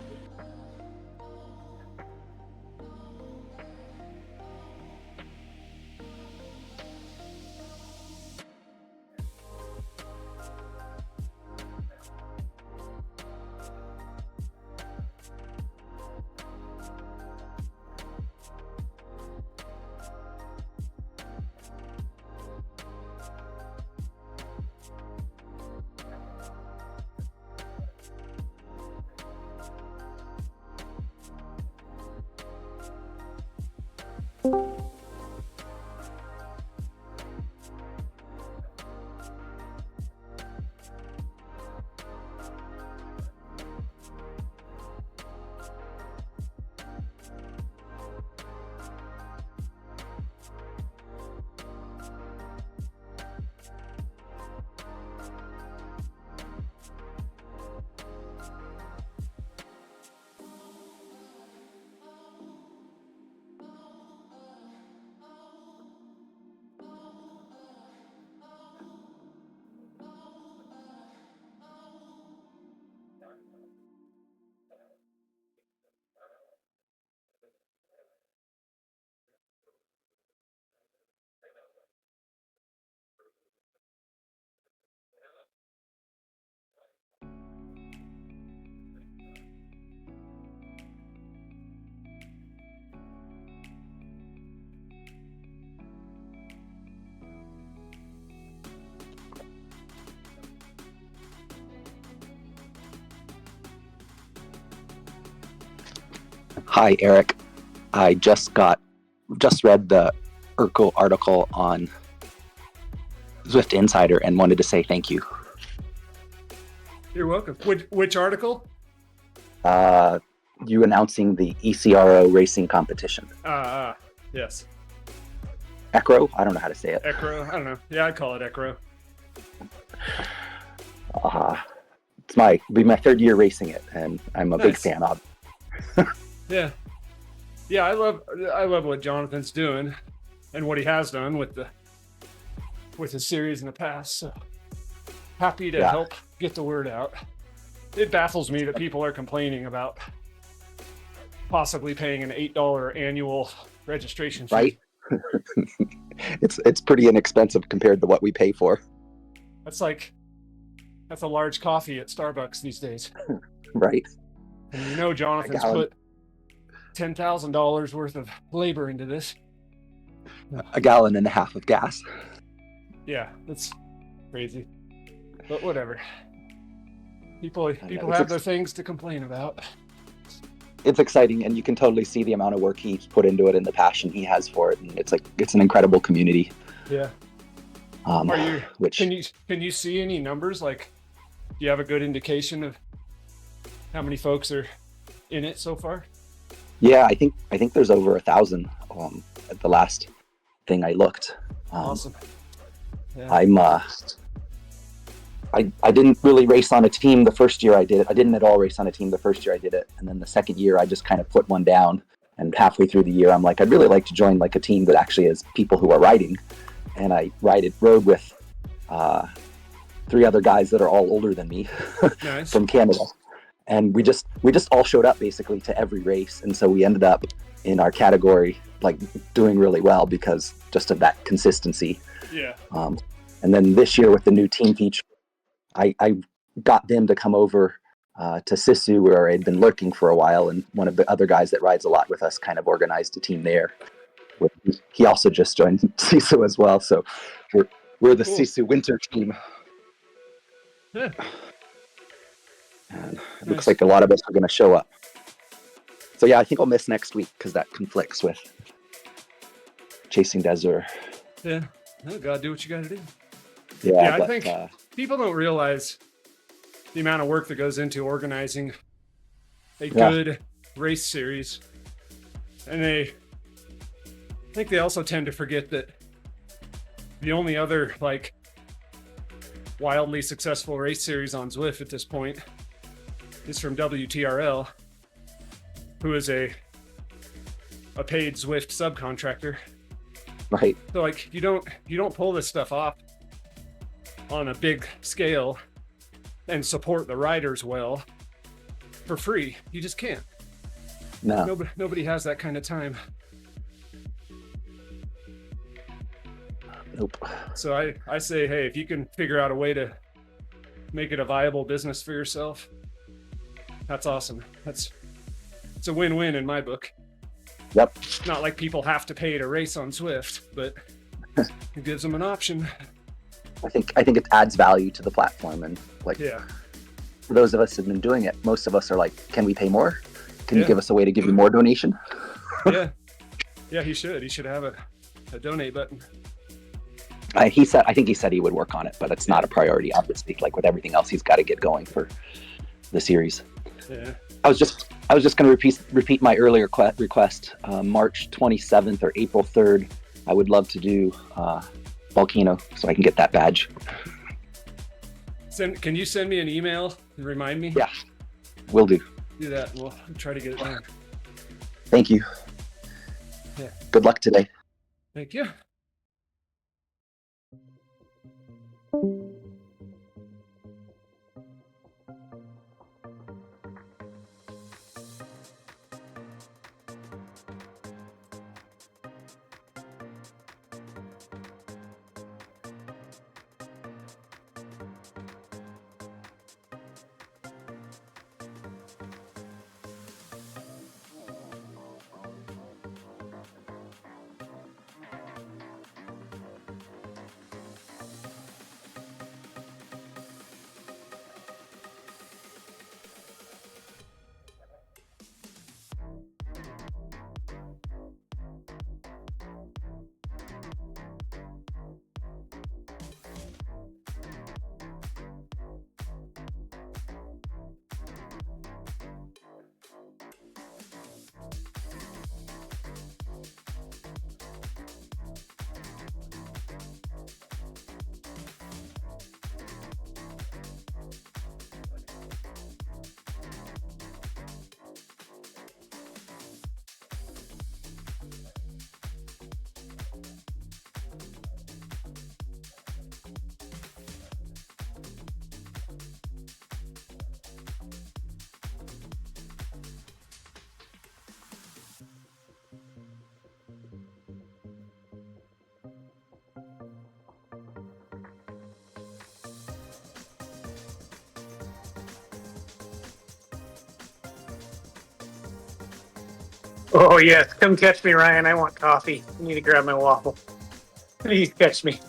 Speaker 5: Hi, Eric. I just read the Urkel article on Zwift Insider and wanted to say thank you.
Speaker 1: You're welcome. Which article?
Speaker 5: You announcing the ECRO racing competition.
Speaker 1: Yes.
Speaker 5: ECRO? I don't know how to say it.
Speaker 1: Ecro. I don't know. Yeah, I call it Ecro.
Speaker 5: It's my third year racing it, and I'm a big
Speaker 1: Nice.
Speaker 5: fan of it.
Speaker 1: Yeah. Yeah, I love what Jonathan's doing and what he has done with his series in the past. So happy to help get the word out. It baffles me that people are complaining about possibly paying an $8 annual registration fee.
Speaker 5: Right? It's pretty inexpensive compared to what we pay for.
Speaker 1: That's a large coffee at Starbucks these days.
Speaker 5: Right?
Speaker 1: And Jonathan's put $10,000 worth of labor into this.
Speaker 5: A gallon and a half of gas.
Speaker 1: Yeah, that's crazy. But whatever. People have their things to complain about.
Speaker 5: It's exciting, and you can totally see the amount of work he's put into it and the passion he has for it, and it's an incredible community.
Speaker 1: Yeah. Can you see any numbers? Like, do you have a good indication of how many folks are in it so far?
Speaker 5: Yeah, I think there's over 1,000 at the last thing I looked.
Speaker 1: Awesome.
Speaker 5: Yeah. I didn't really race on a team the first year I did it. I didn't at all race on a team the first year I did it. And then the second year I just kind of put one down. And halfway through the year, I'm like, I'd really like to join like a team that actually has people who are riding. And I rode with 3 other guys that are all older than me
Speaker 1: Nice.
Speaker 5: from Canada. And we just all showed up basically to every race. And so we ended up in our category, like doing really well because just of that consistency.
Speaker 1: Yeah.
Speaker 5: And then this year with the new team feature, I got them to come over to Sisu, where I'd been lurking for a while, and one of the other guys that rides a lot with us kind of organized a team there. He also just joined Sisu as well, so we're the Sisu winter team.
Speaker 1: Yeah.
Speaker 5: And it looks like a lot of us are going to show up. So yeah, I think I'll miss next week because that conflicts with chasing Desert.
Speaker 1: Yeah. Oh, gotta do what you gotta do.
Speaker 5: Yeah,
Speaker 1: I think people don't realize the amount of work that goes into organizing a good race series. And I think they also tend to forget that the only other like wildly successful race series on Zwift at this point is from WTRL, who is a paid Zwift subcontractor.
Speaker 5: Right.
Speaker 1: So like you don't pull this stuff off on a big scale and support the riders well for free. You just can't.
Speaker 5: No.
Speaker 1: Nobody has that kind of time.
Speaker 5: Nope.
Speaker 1: So I say, hey, if you can figure out a way to make it a viable business for yourself, that's awesome. It's a win-win in my book.
Speaker 5: Yep.
Speaker 1: It's not like people have to pay to race on Zwift, but it gives them an option.
Speaker 5: I think it adds value to the platform, and for those of us who've been doing it, most of us are like, can we pay more? Can you give us a way to give you more donation?
Speaker 1: Yeah, he should. He should have a donate button.
Speaker 5: I think he said he would work on it, but it's not a priority, obviously. Like with everything else, he's got to get going for the series.
Speaker 1: Yeah.
Speaker 5: I was just going to repeat my earlier request. March 27th or April 3rd, I would love to do Volcano, so I can get that badge.
Speaker 1: Can you send me an email and remind me?
Speaker 5: Yeah, will do.
Speaker 1: Do that. We'll try to get it done.
Speaker 5: Thank you.
Speaker 1: Yeah.
Speaker 5: Good luck today.
Speaker 1: Thank you.
Speaker 6: Oh, yes. Come catch me, Ryan. I want coffee. I need to grab my waffle. Please catch me.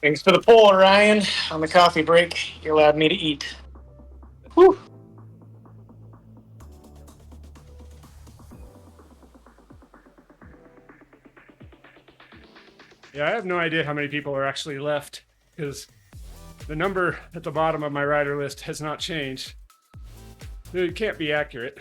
Speaker 6: Thanks for the pull, Ryan. On the coffee break, you allowed me to eat. Whew.
Speaker 1: Yeah, I have no idea how many people are actually left because the number at the bottom of my rider list has not changed. It can't be accurate.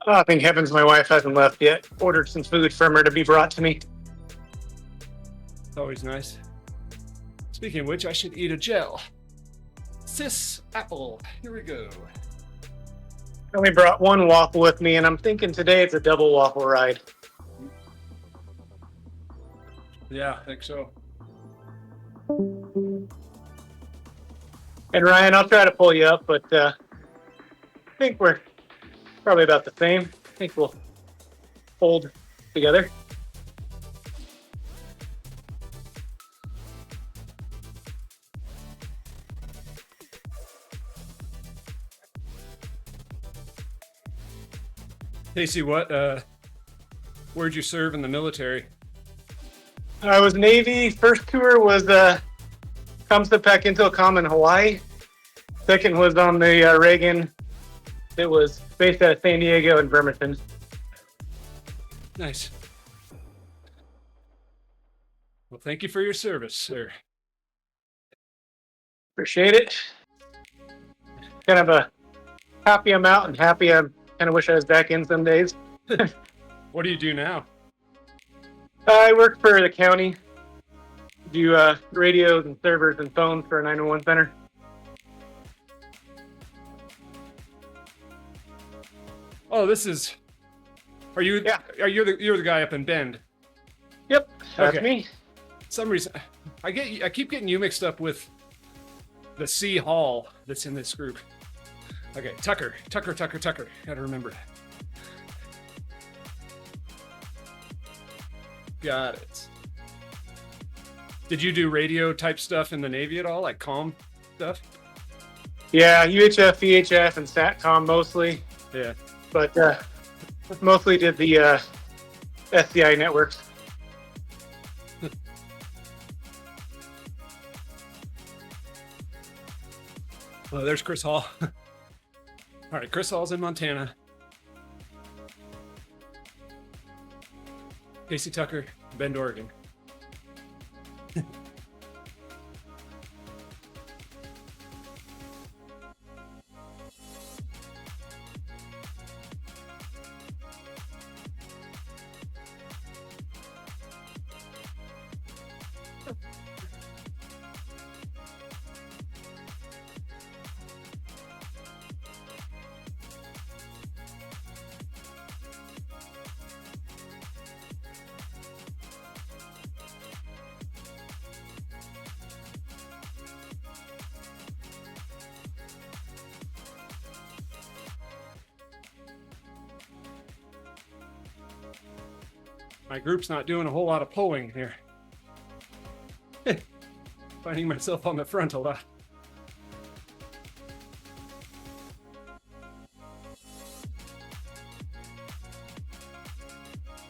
Speaker 6: Oh, thank heavens my wife hasn't left yet. Ordered some food for her to be brought to me.
Speaker 1: It's always nice. Speaking of which, I should eat a gel. Sis apple. Here we go.
Speaker 6: I only brought one waffle with me, and I'm thinking today it's a double waffle ride.
Speaker 1: Yeah, I think so.
Speaker 6: And Ryan, I'll try to pull you up, but I think we're probably about the same. I think we'll hold together.
Speaker 1: Casey, where'd you serve in the military?
Speaker 6: I was Navy. First tour was Kamsapek Intelcom in Hawaii. Second was on the Reagan. It was based out of San Diego and Bremerton.
Speaker 1: Nice. Well, thank you for your service, sir.
Speaker 6: Appreciate it. Kind of a happy I'm out and happy I kind of wish I was back in some days.
Speaker 1: What do you do now?
Speaker 6: I work for the county. Do radios and servers and phones for a 911 center.
Speaker 1: Oh,
Speaker 6: Yeah.
Speaker 1: You're the guy up in Bend?
Speaker 6: Yep, that's
Speaker 1: Okay.
Speaker 6: me.
Speaker 1: Some reason I keep getting you mixed up with the C Hall that's in this group. Okay, Tucker. Gotta remember. Got it. Did you do radio type stuff in the Navy at all, like comm stuff?
Speaker 6: Yeah, UHF, VHF, and SATCOM mostly,
Speaker 1: Yeah.
Speaker 6: but mostly did the SCI networks.
Speaker 1: Oh, there's Chris Hall. All right, Chris Hall's in Montana. Casey Tucker, Bend, Oregon. My group's not doing a whole lot of pulling here. Finding myself on the front a lot.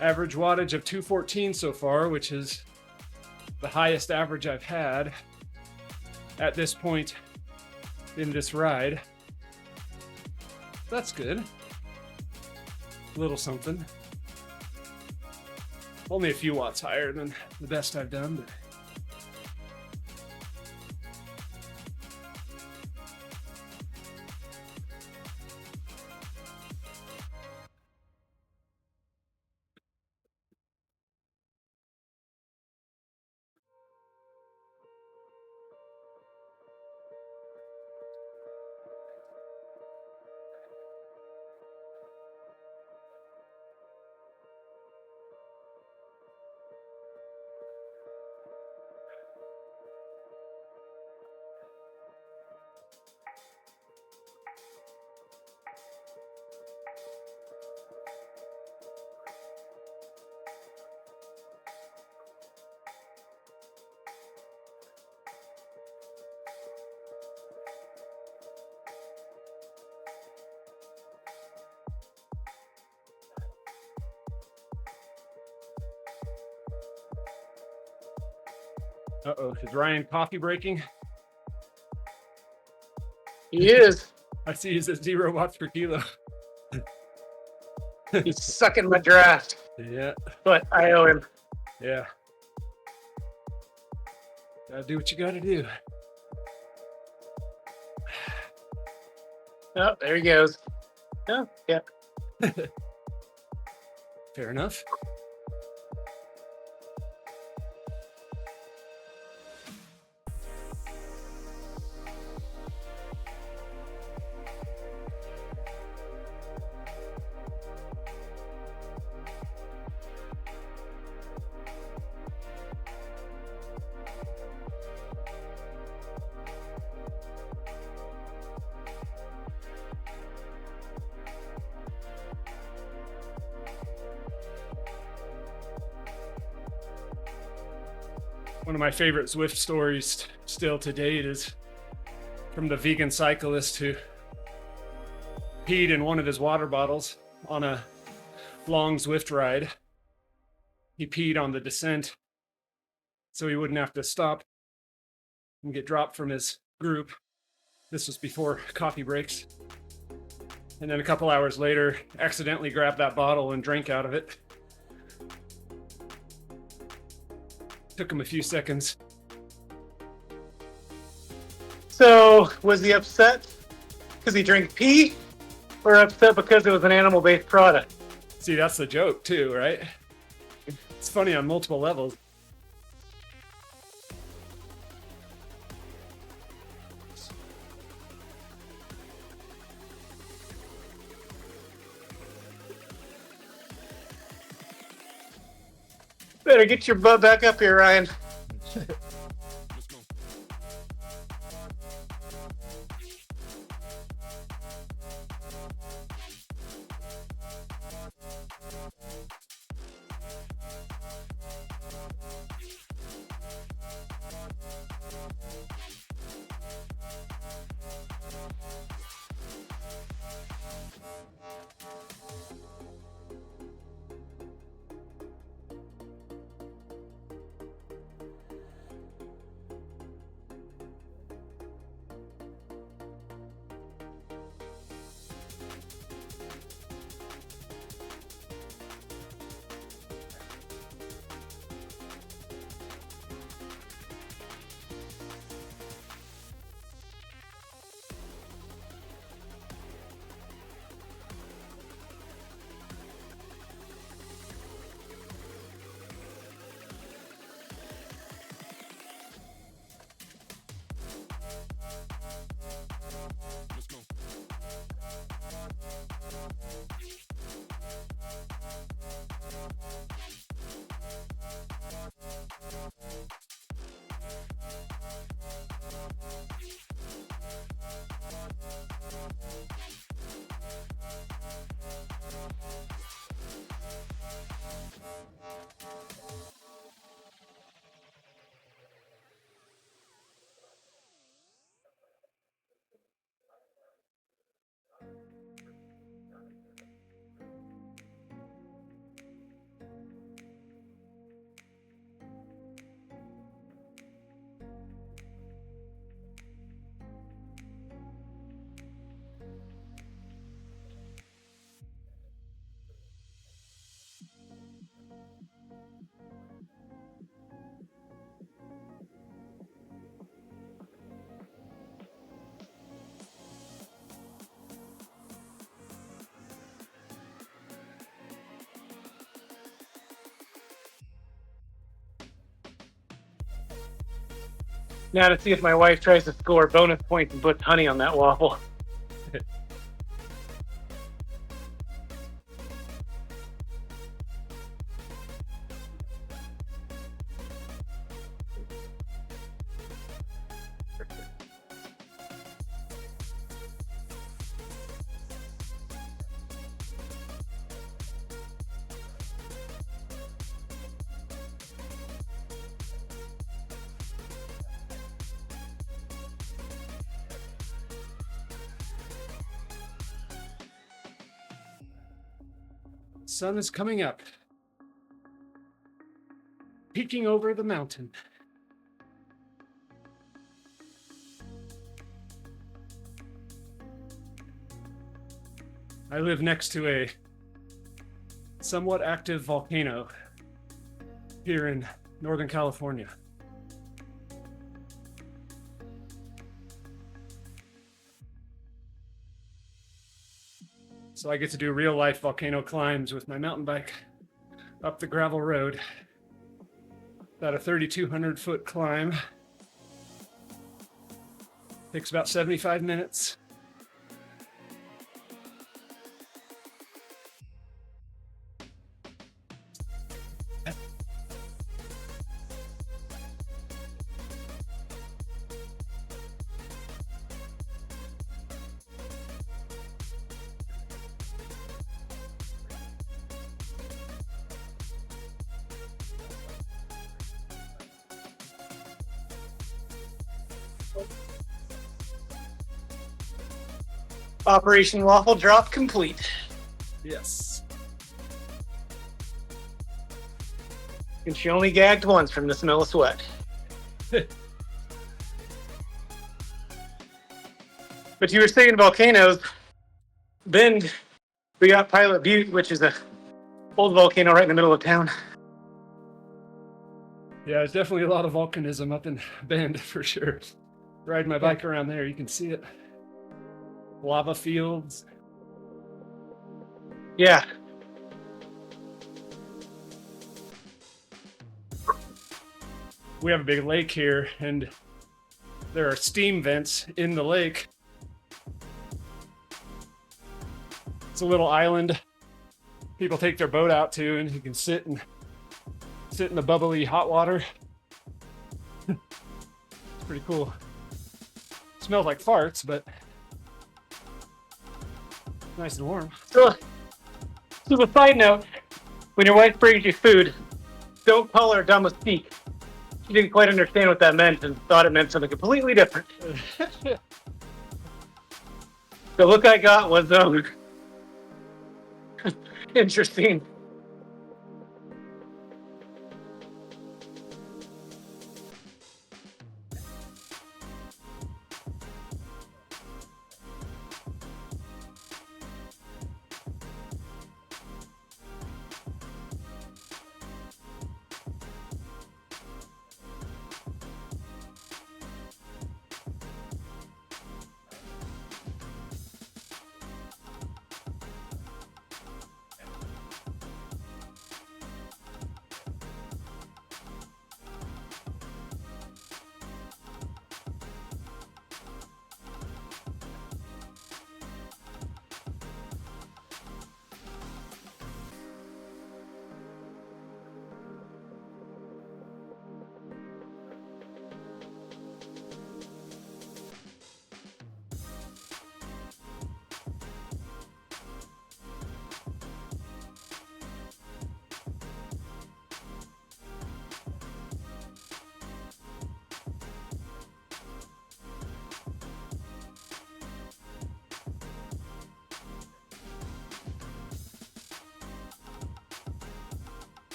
Speaker 1: Average wattage of 214 so far, which is the highest average I've had at this point in this ride. That's good. Little something. Only a few watts higher than the best I've done, but uh-oh, is Ryan coffee breaking?
Speaker 6: He is.
Speaker 1: I see he's at 0 watts per kilo.
Speaker 6: He's sucking my draft,
Speaker 1: Yeah,
Speaker 6: but I owe him.
Speaker 1: yeah. Gotta do what you gotta do.
Speaker 6: Oh, there he goes. Oh, yeah.
Speaker 1: Fair enough. One of my favorite Zwift stories still to date is from the vegan cyclist who peed in one of his water bottles on a long Zwift ride. He peed on the descent so he wouldn't have to stop and get dropped from his group. This was before coffee breaks. And then a couple hours later, accidentally grabbed that bottle and drank out of it. Took him a few seconds.
Speaker 6: So, was he upset because he drank pee, or upset because it was an animal-based product?
Speaker 1: See, that's the joke too, right? It's funny on multiple levels.
Speaker 6: Better get your butt back up here, Ryan. Now to see if my wife tries to score bonus points and puts honey on that waffle.
Speaker 1: Sun is coming up, peeking over the mountain. I live next to a somewhat active volcano here in Northern California. So I get to do real life volcano climbs with my mountain bike up the gravel road. About a 3,200 foot climb. Takes about 75 minutes.
Speaker 6: Operation Waffle Drop complete.
Speaker 1: Yes.
Speaker 6: And she only gagged once from the smell of sweat. But you were saying volcanoes. Bend, we got Pilot Butte, which is a old volcano right in the middle of town.
Speaker 1: Yeah, there's definitely a lot of volcanism up in Bend for sure. Ride my bike around there, you can see it. Lava fields.
Speaker 6: Yeah.
Speaker 1: We have a big lake here, and there are steam vents in the lake. It's a little island people take their boat out to, and you can sit in the bubbly hot water. It's pretty cool. Smells like farts, but nice and warm.
Speaker 6: So a side note, when your wife brings you food, don't call her dumb as speak. She didn't quite understand what that meant and thought it meant something completely different. The look I got was interesting.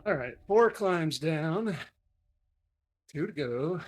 Speaker 1: All right, 4 climbs down. 2 to go.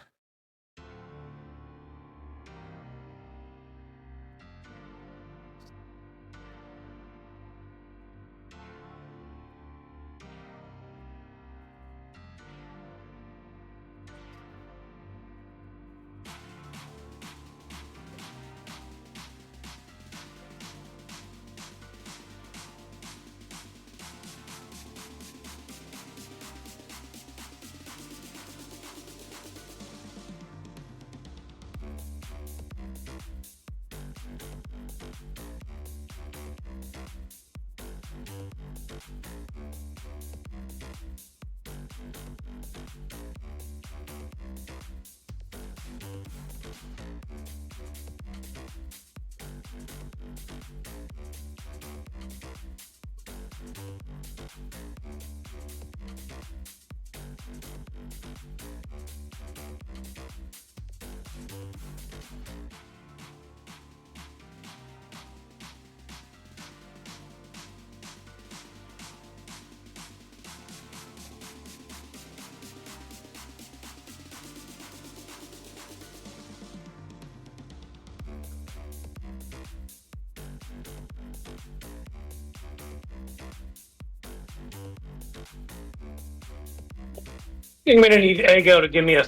Speaker 6: I'm gonna need Ego to give me a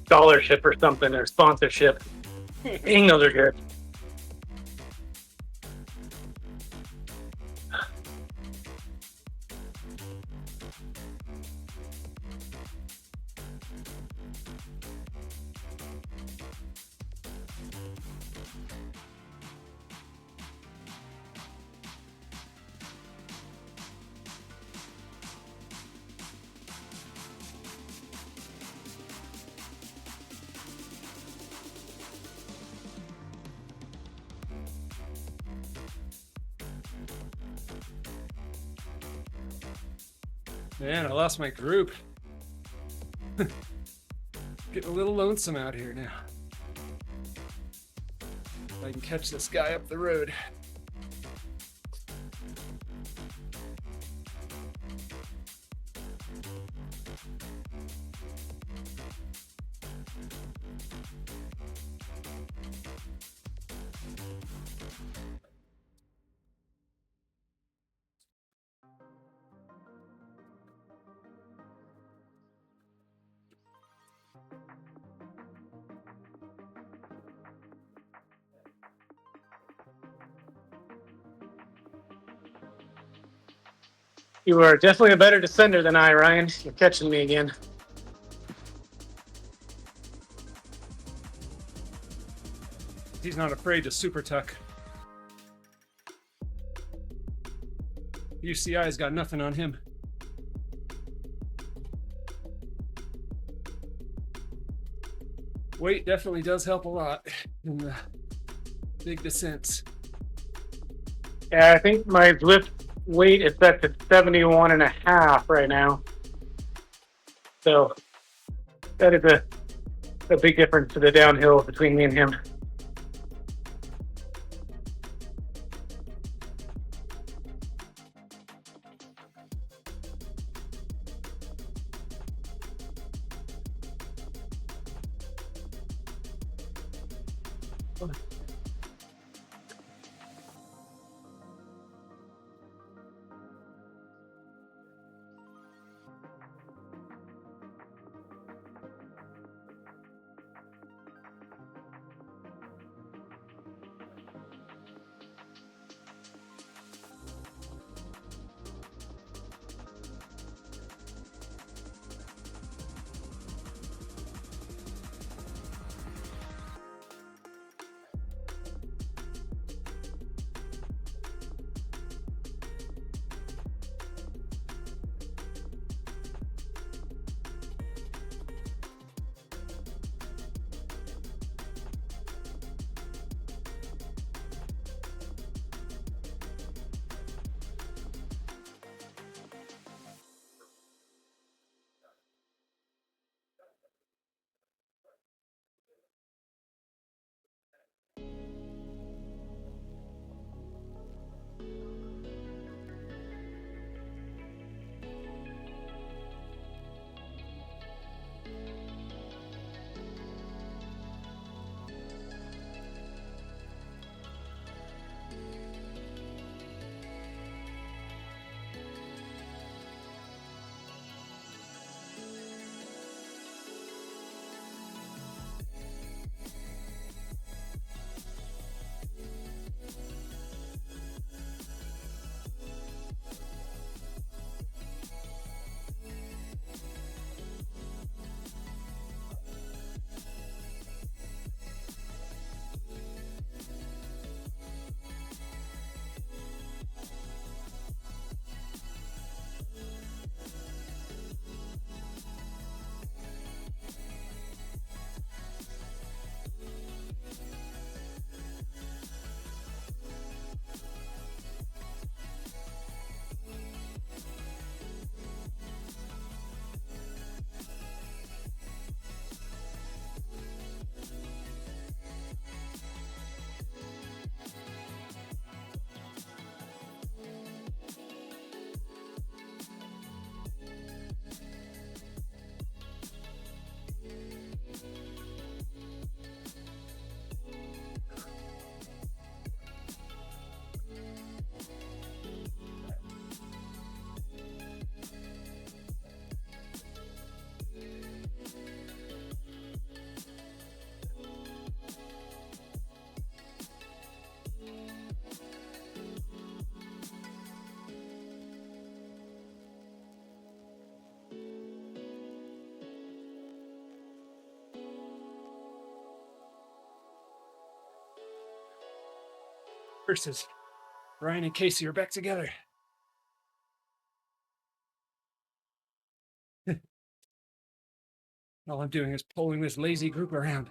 Speaker 6: scholarship or something, or sponsorship. Dang, those are good.
Speaker 1: Man, I lost my group. Getting a little lonesome out here now. If I can catch this guy up the road.
Speaker 6: You are definitely a better descender than I, Ryan. You're catching me again.
Speaker 1: He's not afraid to super tuck. UCI's got nothing on him. Weight definitely does help a lot in the big descents.
Speaker 6: Yeah, I think my lift weight is set to 71.5 right now. So that is a big difference to the downhill between me and him.
Speaker 1: versus Ryan and Casey are back together. All I'm doing is pulling this lazy group around.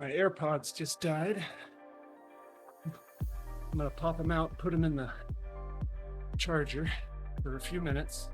Speaker 1: My AirPods just died. I'm gonna pop them out, put them in the charger for a few minutes.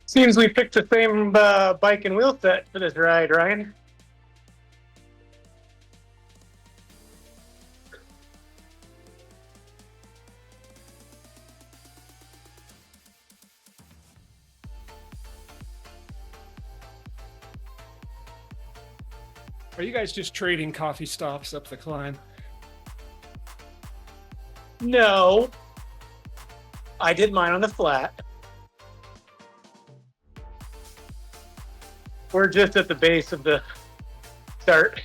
Speaker 6: Seems we picked the same bike and wheel set for this ride, Ryan.
Speaker 1: Are you guys just trading coffee stops up the climb?
Speaker 6: No. I did mine on the flat. We're just at the base of the start,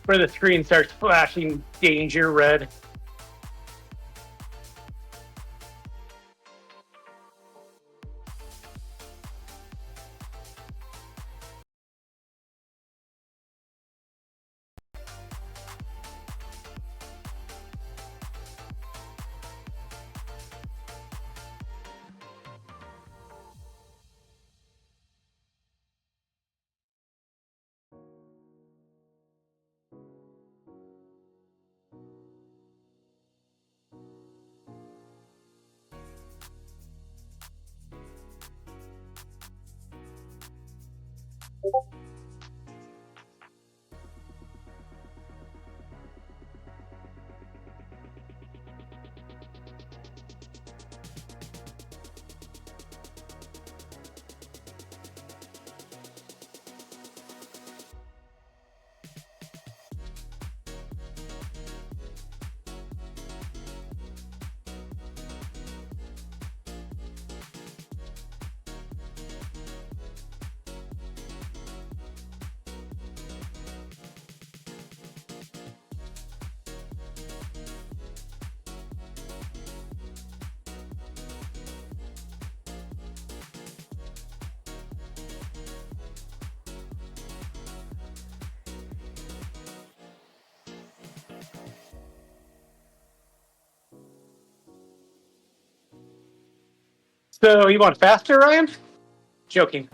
Speaker 6: where the screen starts flashing danger red. So you want faster, Ryan? Joking.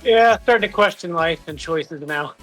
Speaker 6: Yeah, starting to question life and choices now.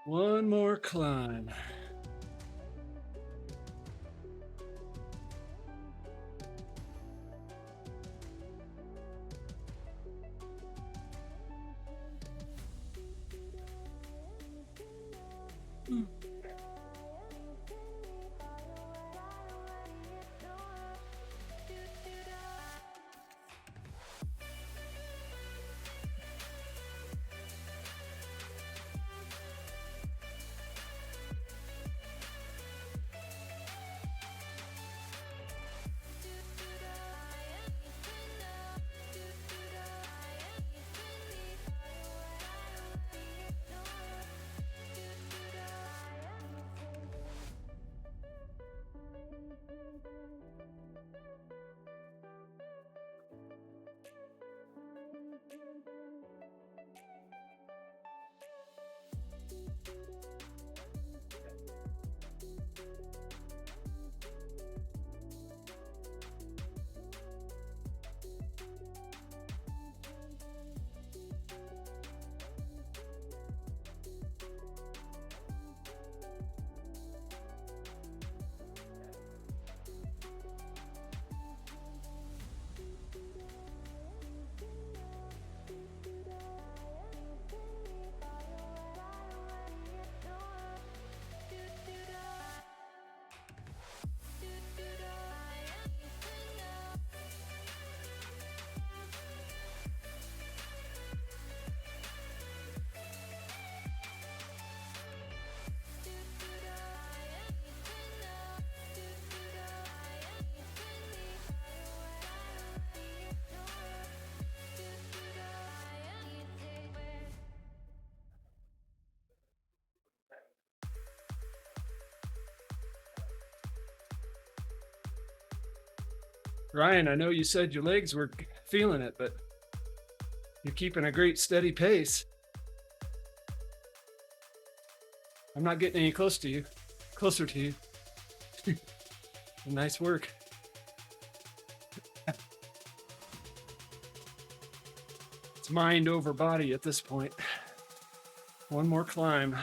Speaker 1: One more climb. Ryan, I know you said your legs were feeling it, but you're keeping a great steady pace. I'm not getting any closer to you. Nice work. It's mind over body at this point. One more climb.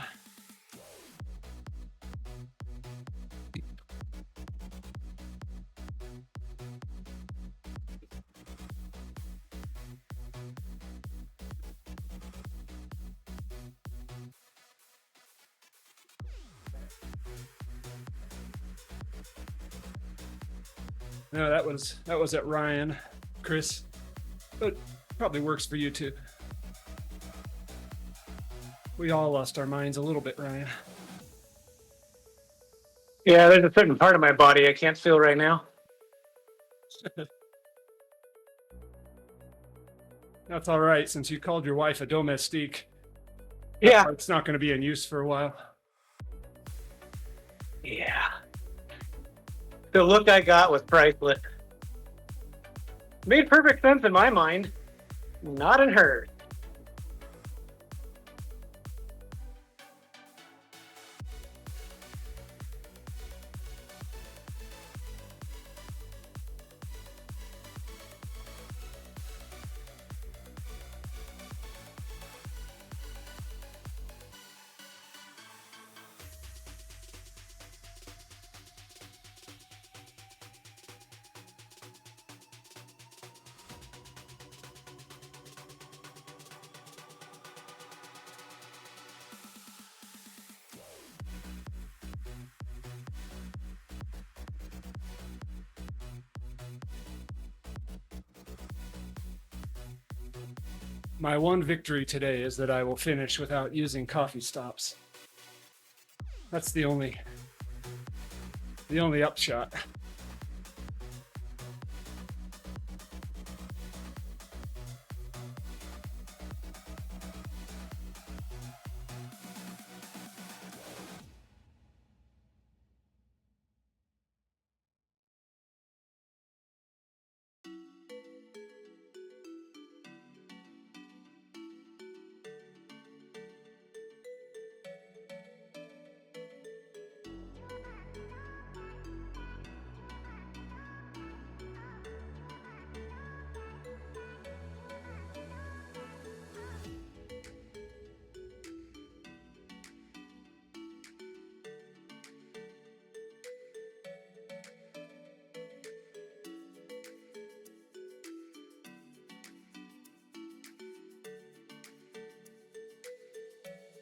Speaker 1: No, that was at Ryan, Chris, but probably works for you too. We all lost our minds a little bit, Ryan.
Speaker 6: Yeah, there's a certain part of my body I can't feel right now.
Speaker 1: That's all right, since you called your wife a domestique.
Speaker 6: Yeah.
Speaker 1: It's not going to be in use for a while.
Speaker 6: Yeah. The look I got was priceless. Made perfect sense in my mind, not in hers.
Speaker 1: My one victory today is that I will finish without using coffee stops. That's the only upshot.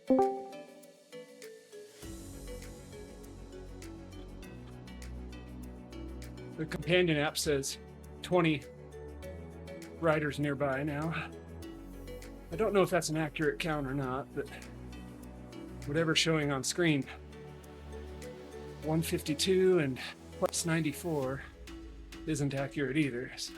Speaker 1: The companion app says 20 riders nearby now. I don't know if that's an accurate count or not, but whatever's showing on screen, 152 and plus 94 isn't accurate either. So.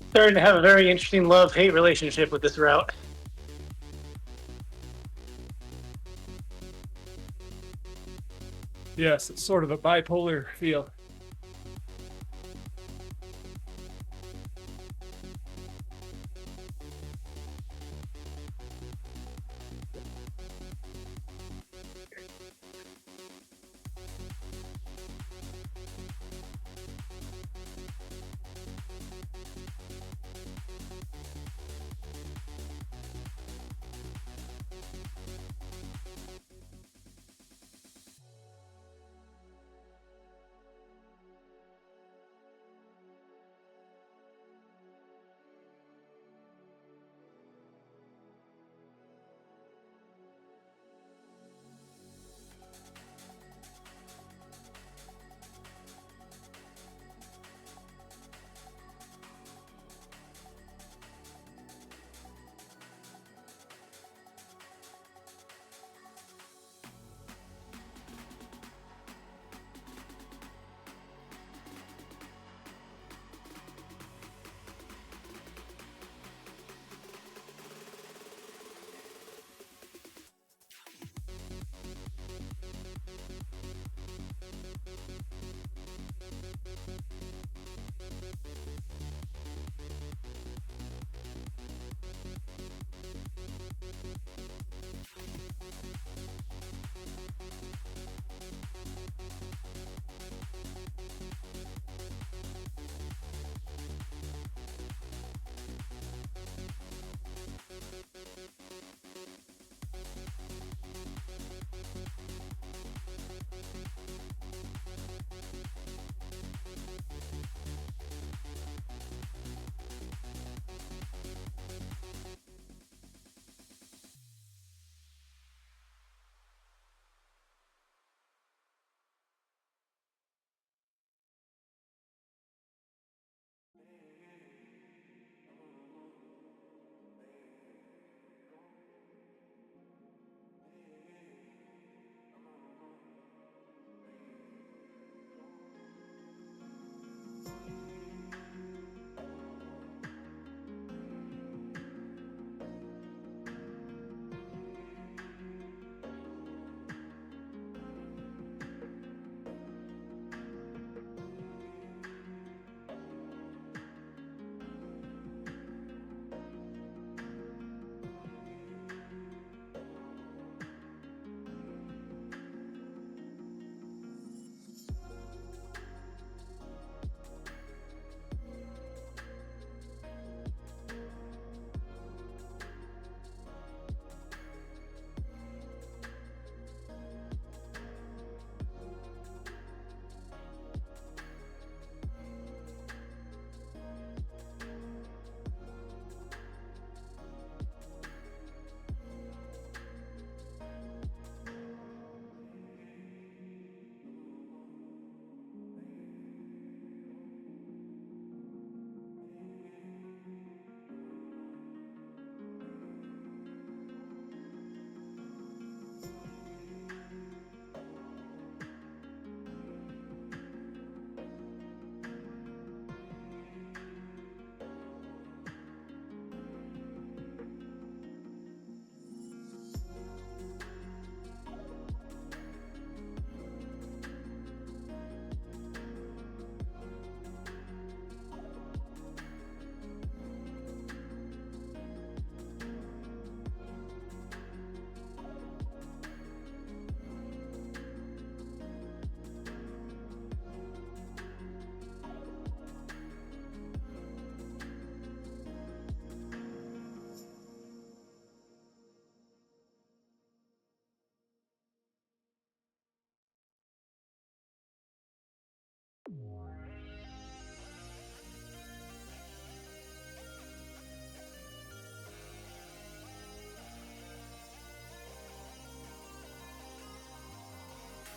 Speaker 6: Starting to have a very interesting love-hate relationship with this route.
Speaker 1: Yes, it's sort of a bipolar feel.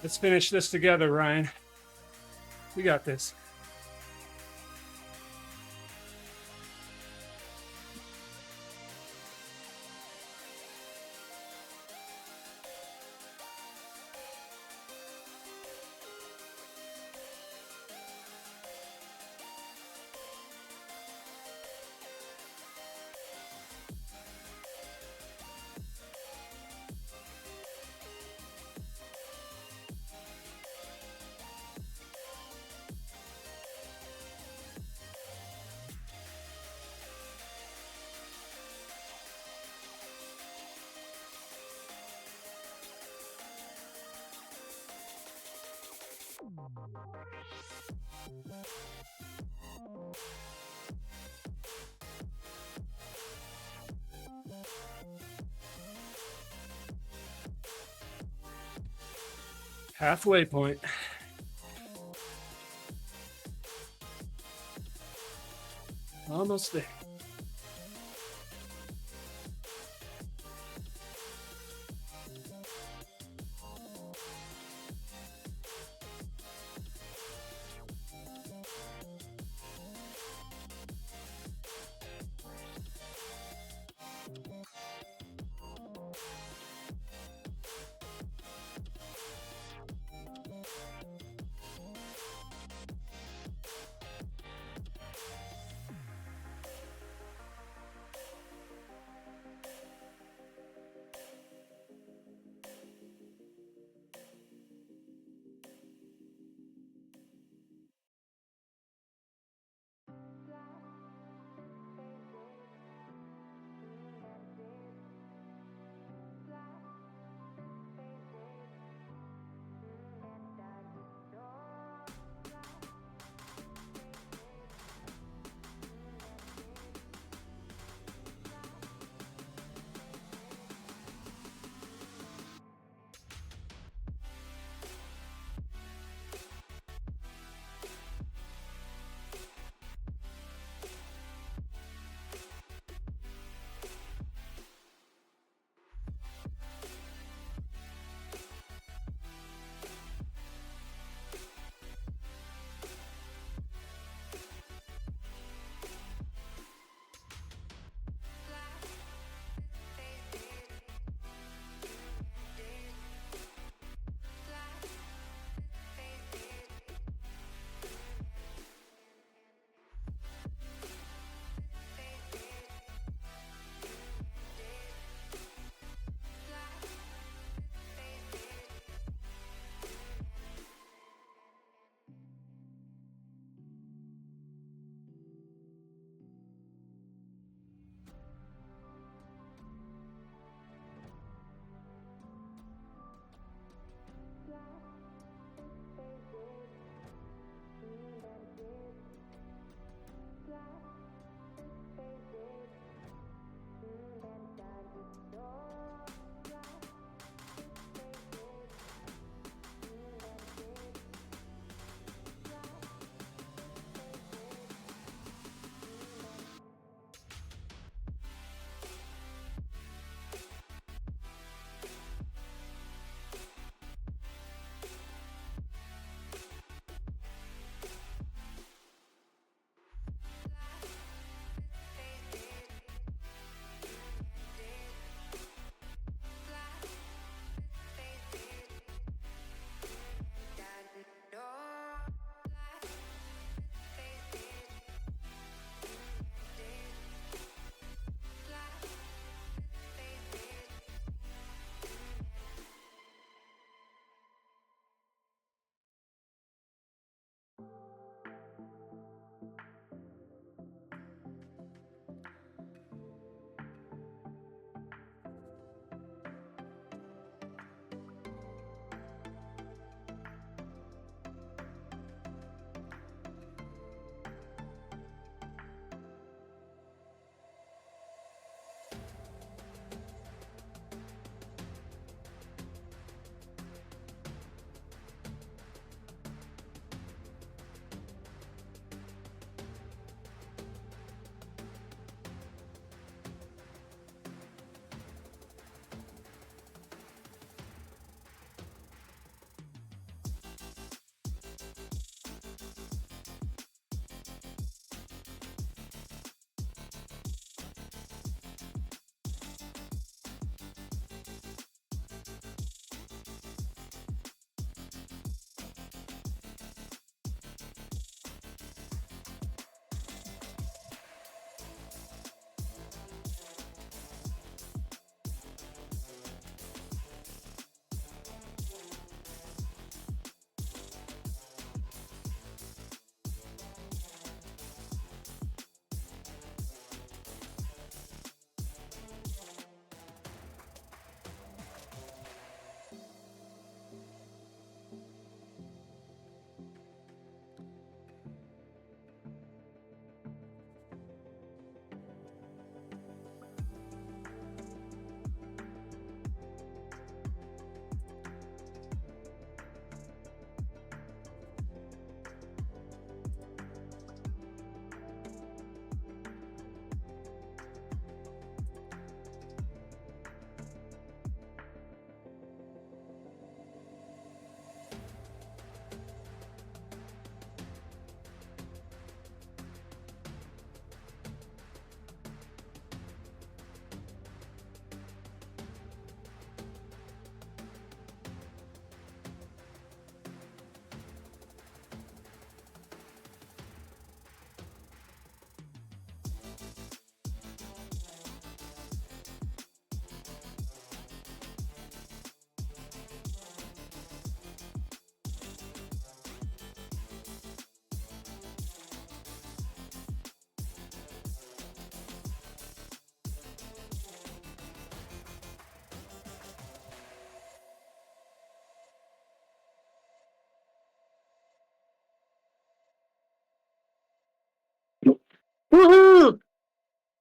Speaker 1: Let's finish this together, Ryan. We got this. Halfway point. Almost there.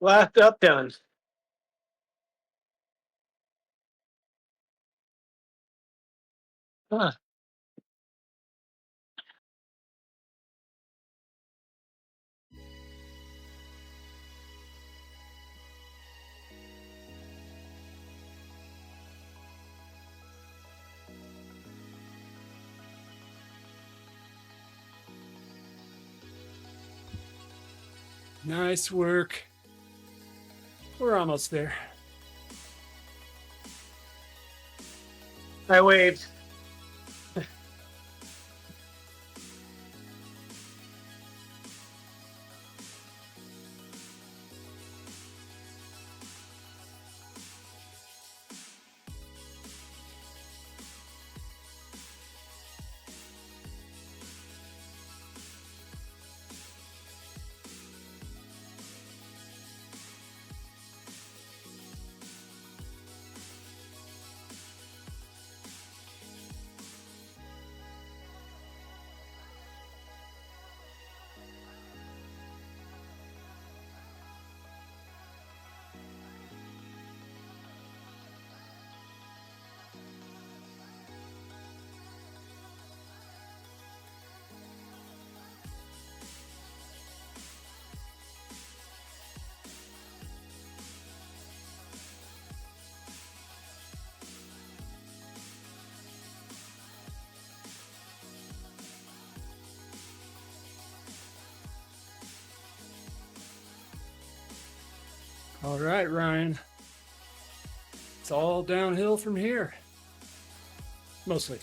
Speaker 6: Last up done. Huh.
Speaker 1: Nice work. We're almost there.
Speaker 6: I waved.
Speaker 1: All right, Ryan. It's all downhill from here. Mostly.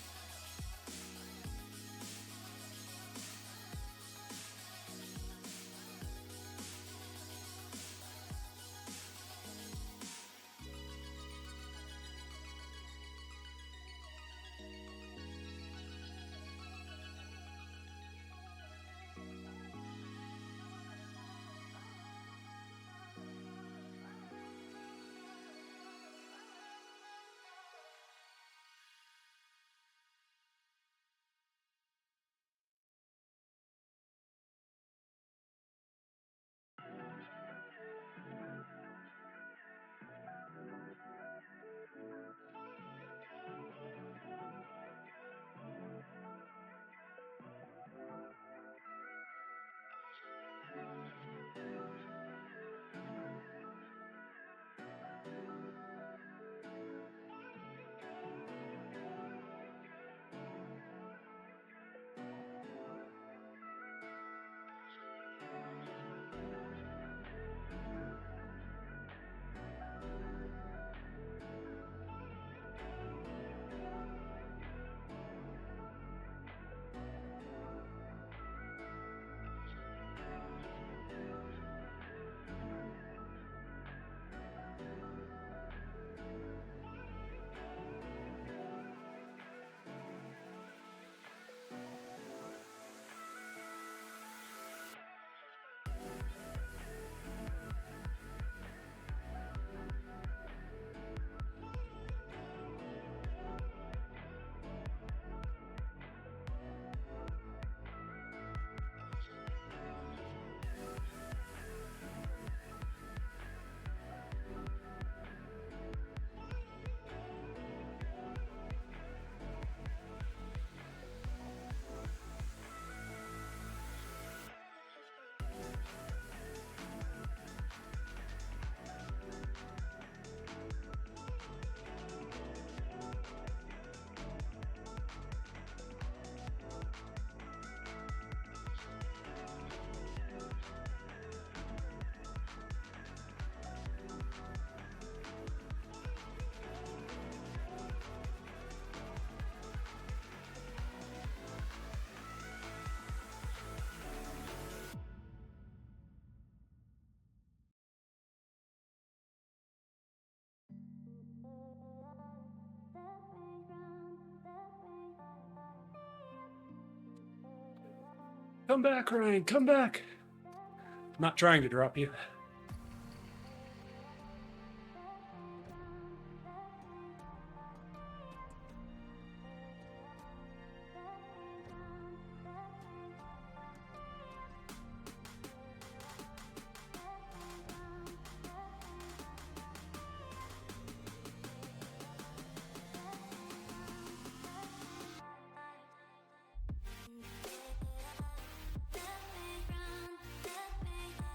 Speaker 1: Come back, Ryan. Come back. I'm not trying to drop you.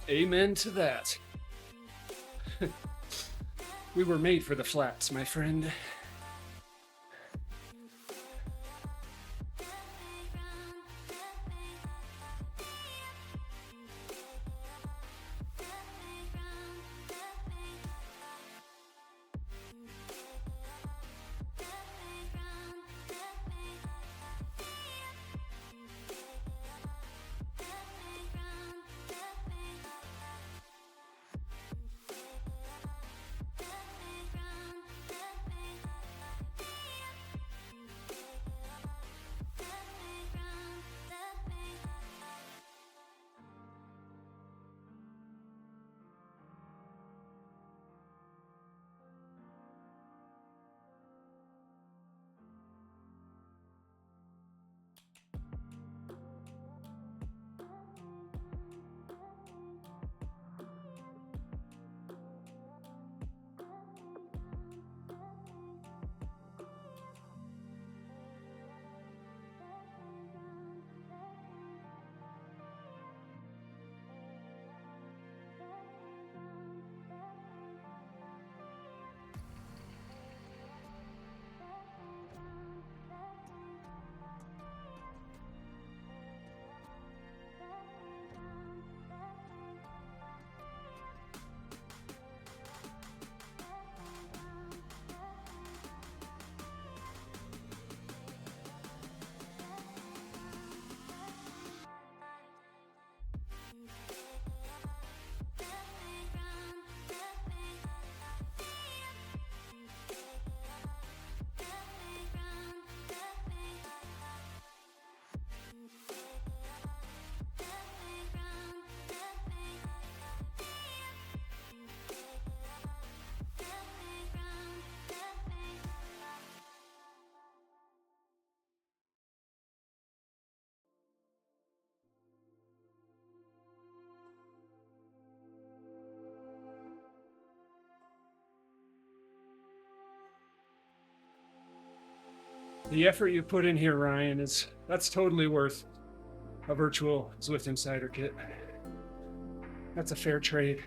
Speaker 1: Amen to that. We were made for the flats, my friend. The effort you put in here, Ryan, that's totally worth a virtual Zwift Insider kit. That's a fair trade.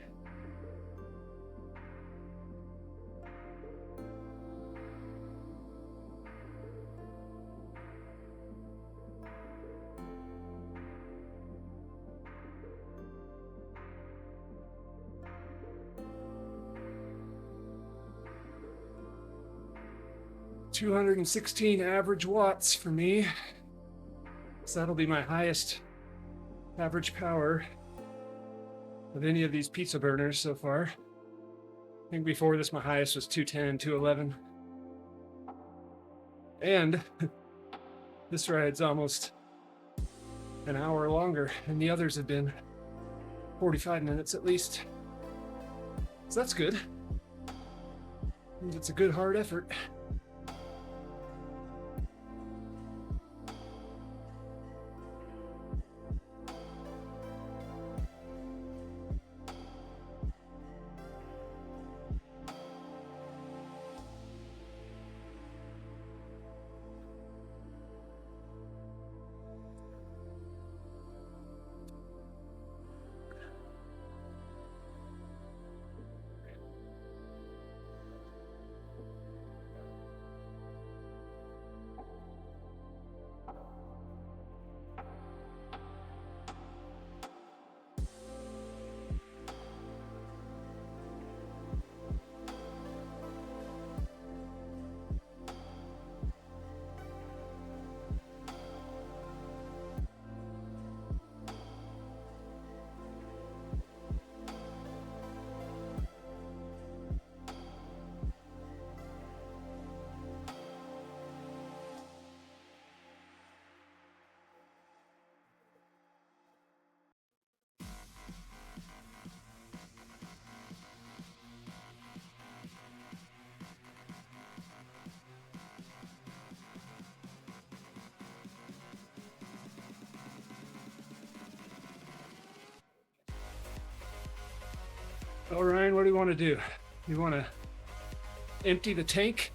Speaker 1: $216 average watts for me. So that'll be my highest average power of any of these pizza burners so far. I think before this my highest was 210, 211. And this ride's almost an hour longer, and the others have been 45 minutes at least. So that's good. It's a good hard effort. Well, Ryan, what do you want to do? You want to empty the tank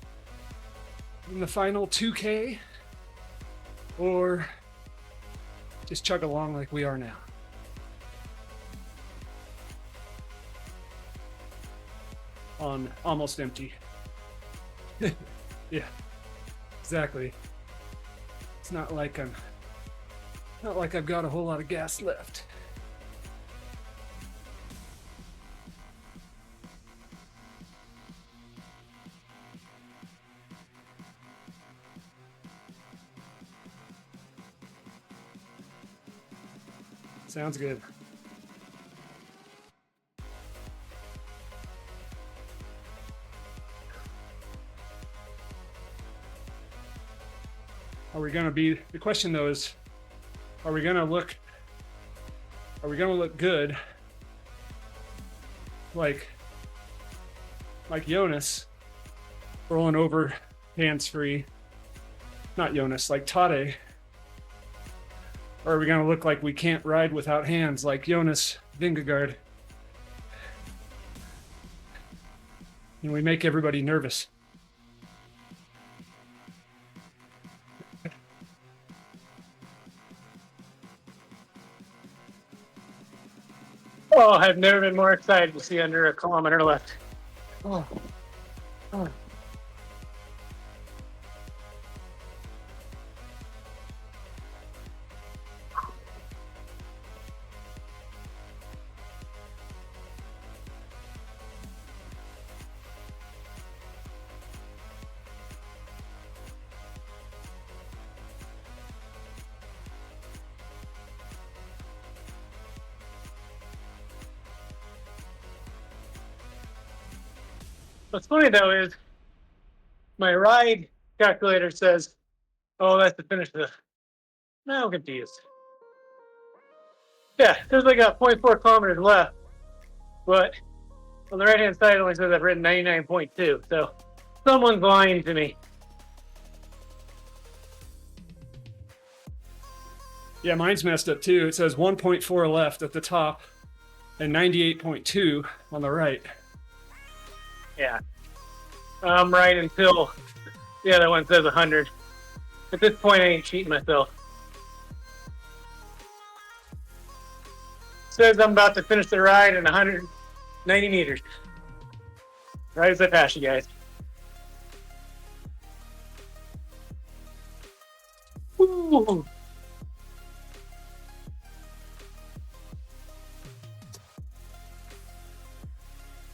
Speaker 1: in the final 2K? Or just chug along like we are now? on almost empty. Yeah, exactly. It's not like I've got a whole lot of gas left. Sounds good. Are we gonna be, the question though is, are we gonna look good like Jonas rolling over hands free? Not Jonas, like Tade. Or are we gonna look like we can't ride without hands like Jonas Vingegaard? And we make everybody nervous.
Speaker 6: Oh, I've never been more excited to see under a kilometer left. Oh. Oh. What's funny though is my ride calculator says, oh, that's the finish of the. Now I'm confused. Yeah, there's like a 0.4 kilometers left, but on the right hand side it only says I've written 99.2. So someone's lying to me.
Speaker 1: Yeah, mine's messed up too. It says 1.4 left at the top and 98.2 on the right.
Speaker 6: Yeah. I'm right until the other one says 100. At this point, I ain't cheating myself. Says I'm about to finish the ride in 190 meters. Right as I pass you guys. Woo!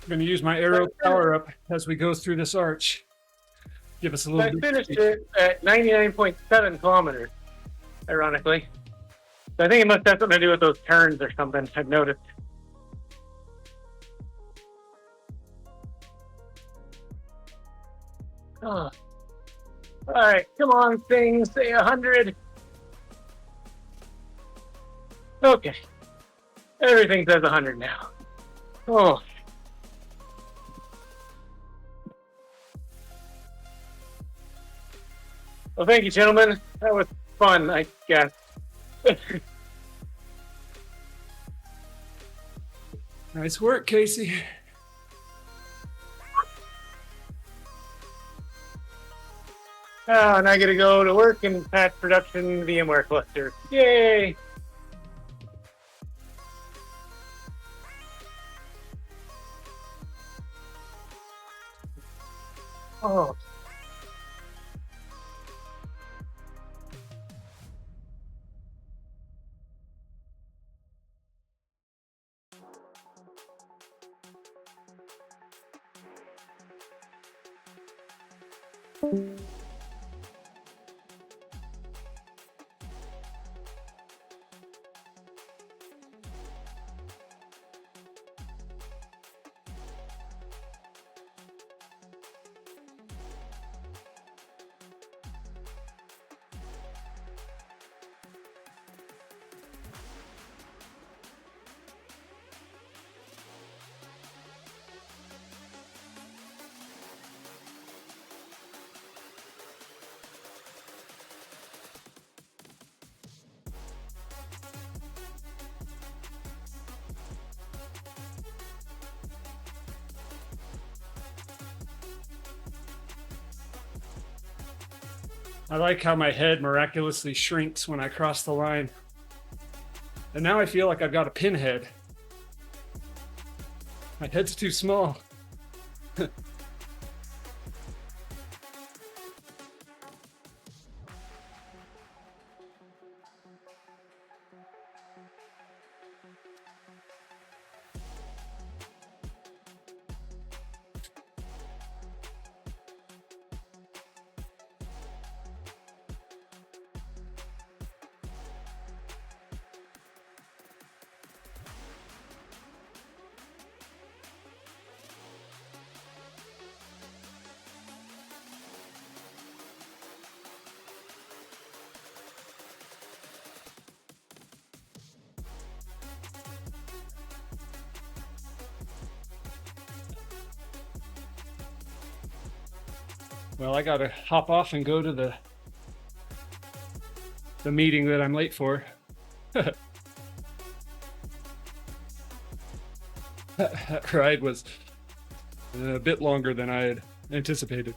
Speaker 1: I'm going to use my arrow power up as we go through this arch. Give us a little
Speaker 6: I
Speaker 1: bit.
Speaker 6: finished it at 99.7 kilometers, ironically. So I think it must have something to do with those turns or something, I've noticed. Oh. All right, come on, thing, say 100. Okay. Everything says 100 now. Oh. Well, thank you, gentlemen. That was fun, I guess.
Speaker 1: Nice work, Casey.
Speaker 6: Oh, and I get to go to work and patch production VMware cluster. Yay! Oh.
Speaker 1: I like how my head miraculously shrinks when I cross the line. And now I feel like I've got a pinhead. My head's too small. Well, I gotta hop off and go to the meeting that I'm late for. That ride was a bit longer than I had anticipated.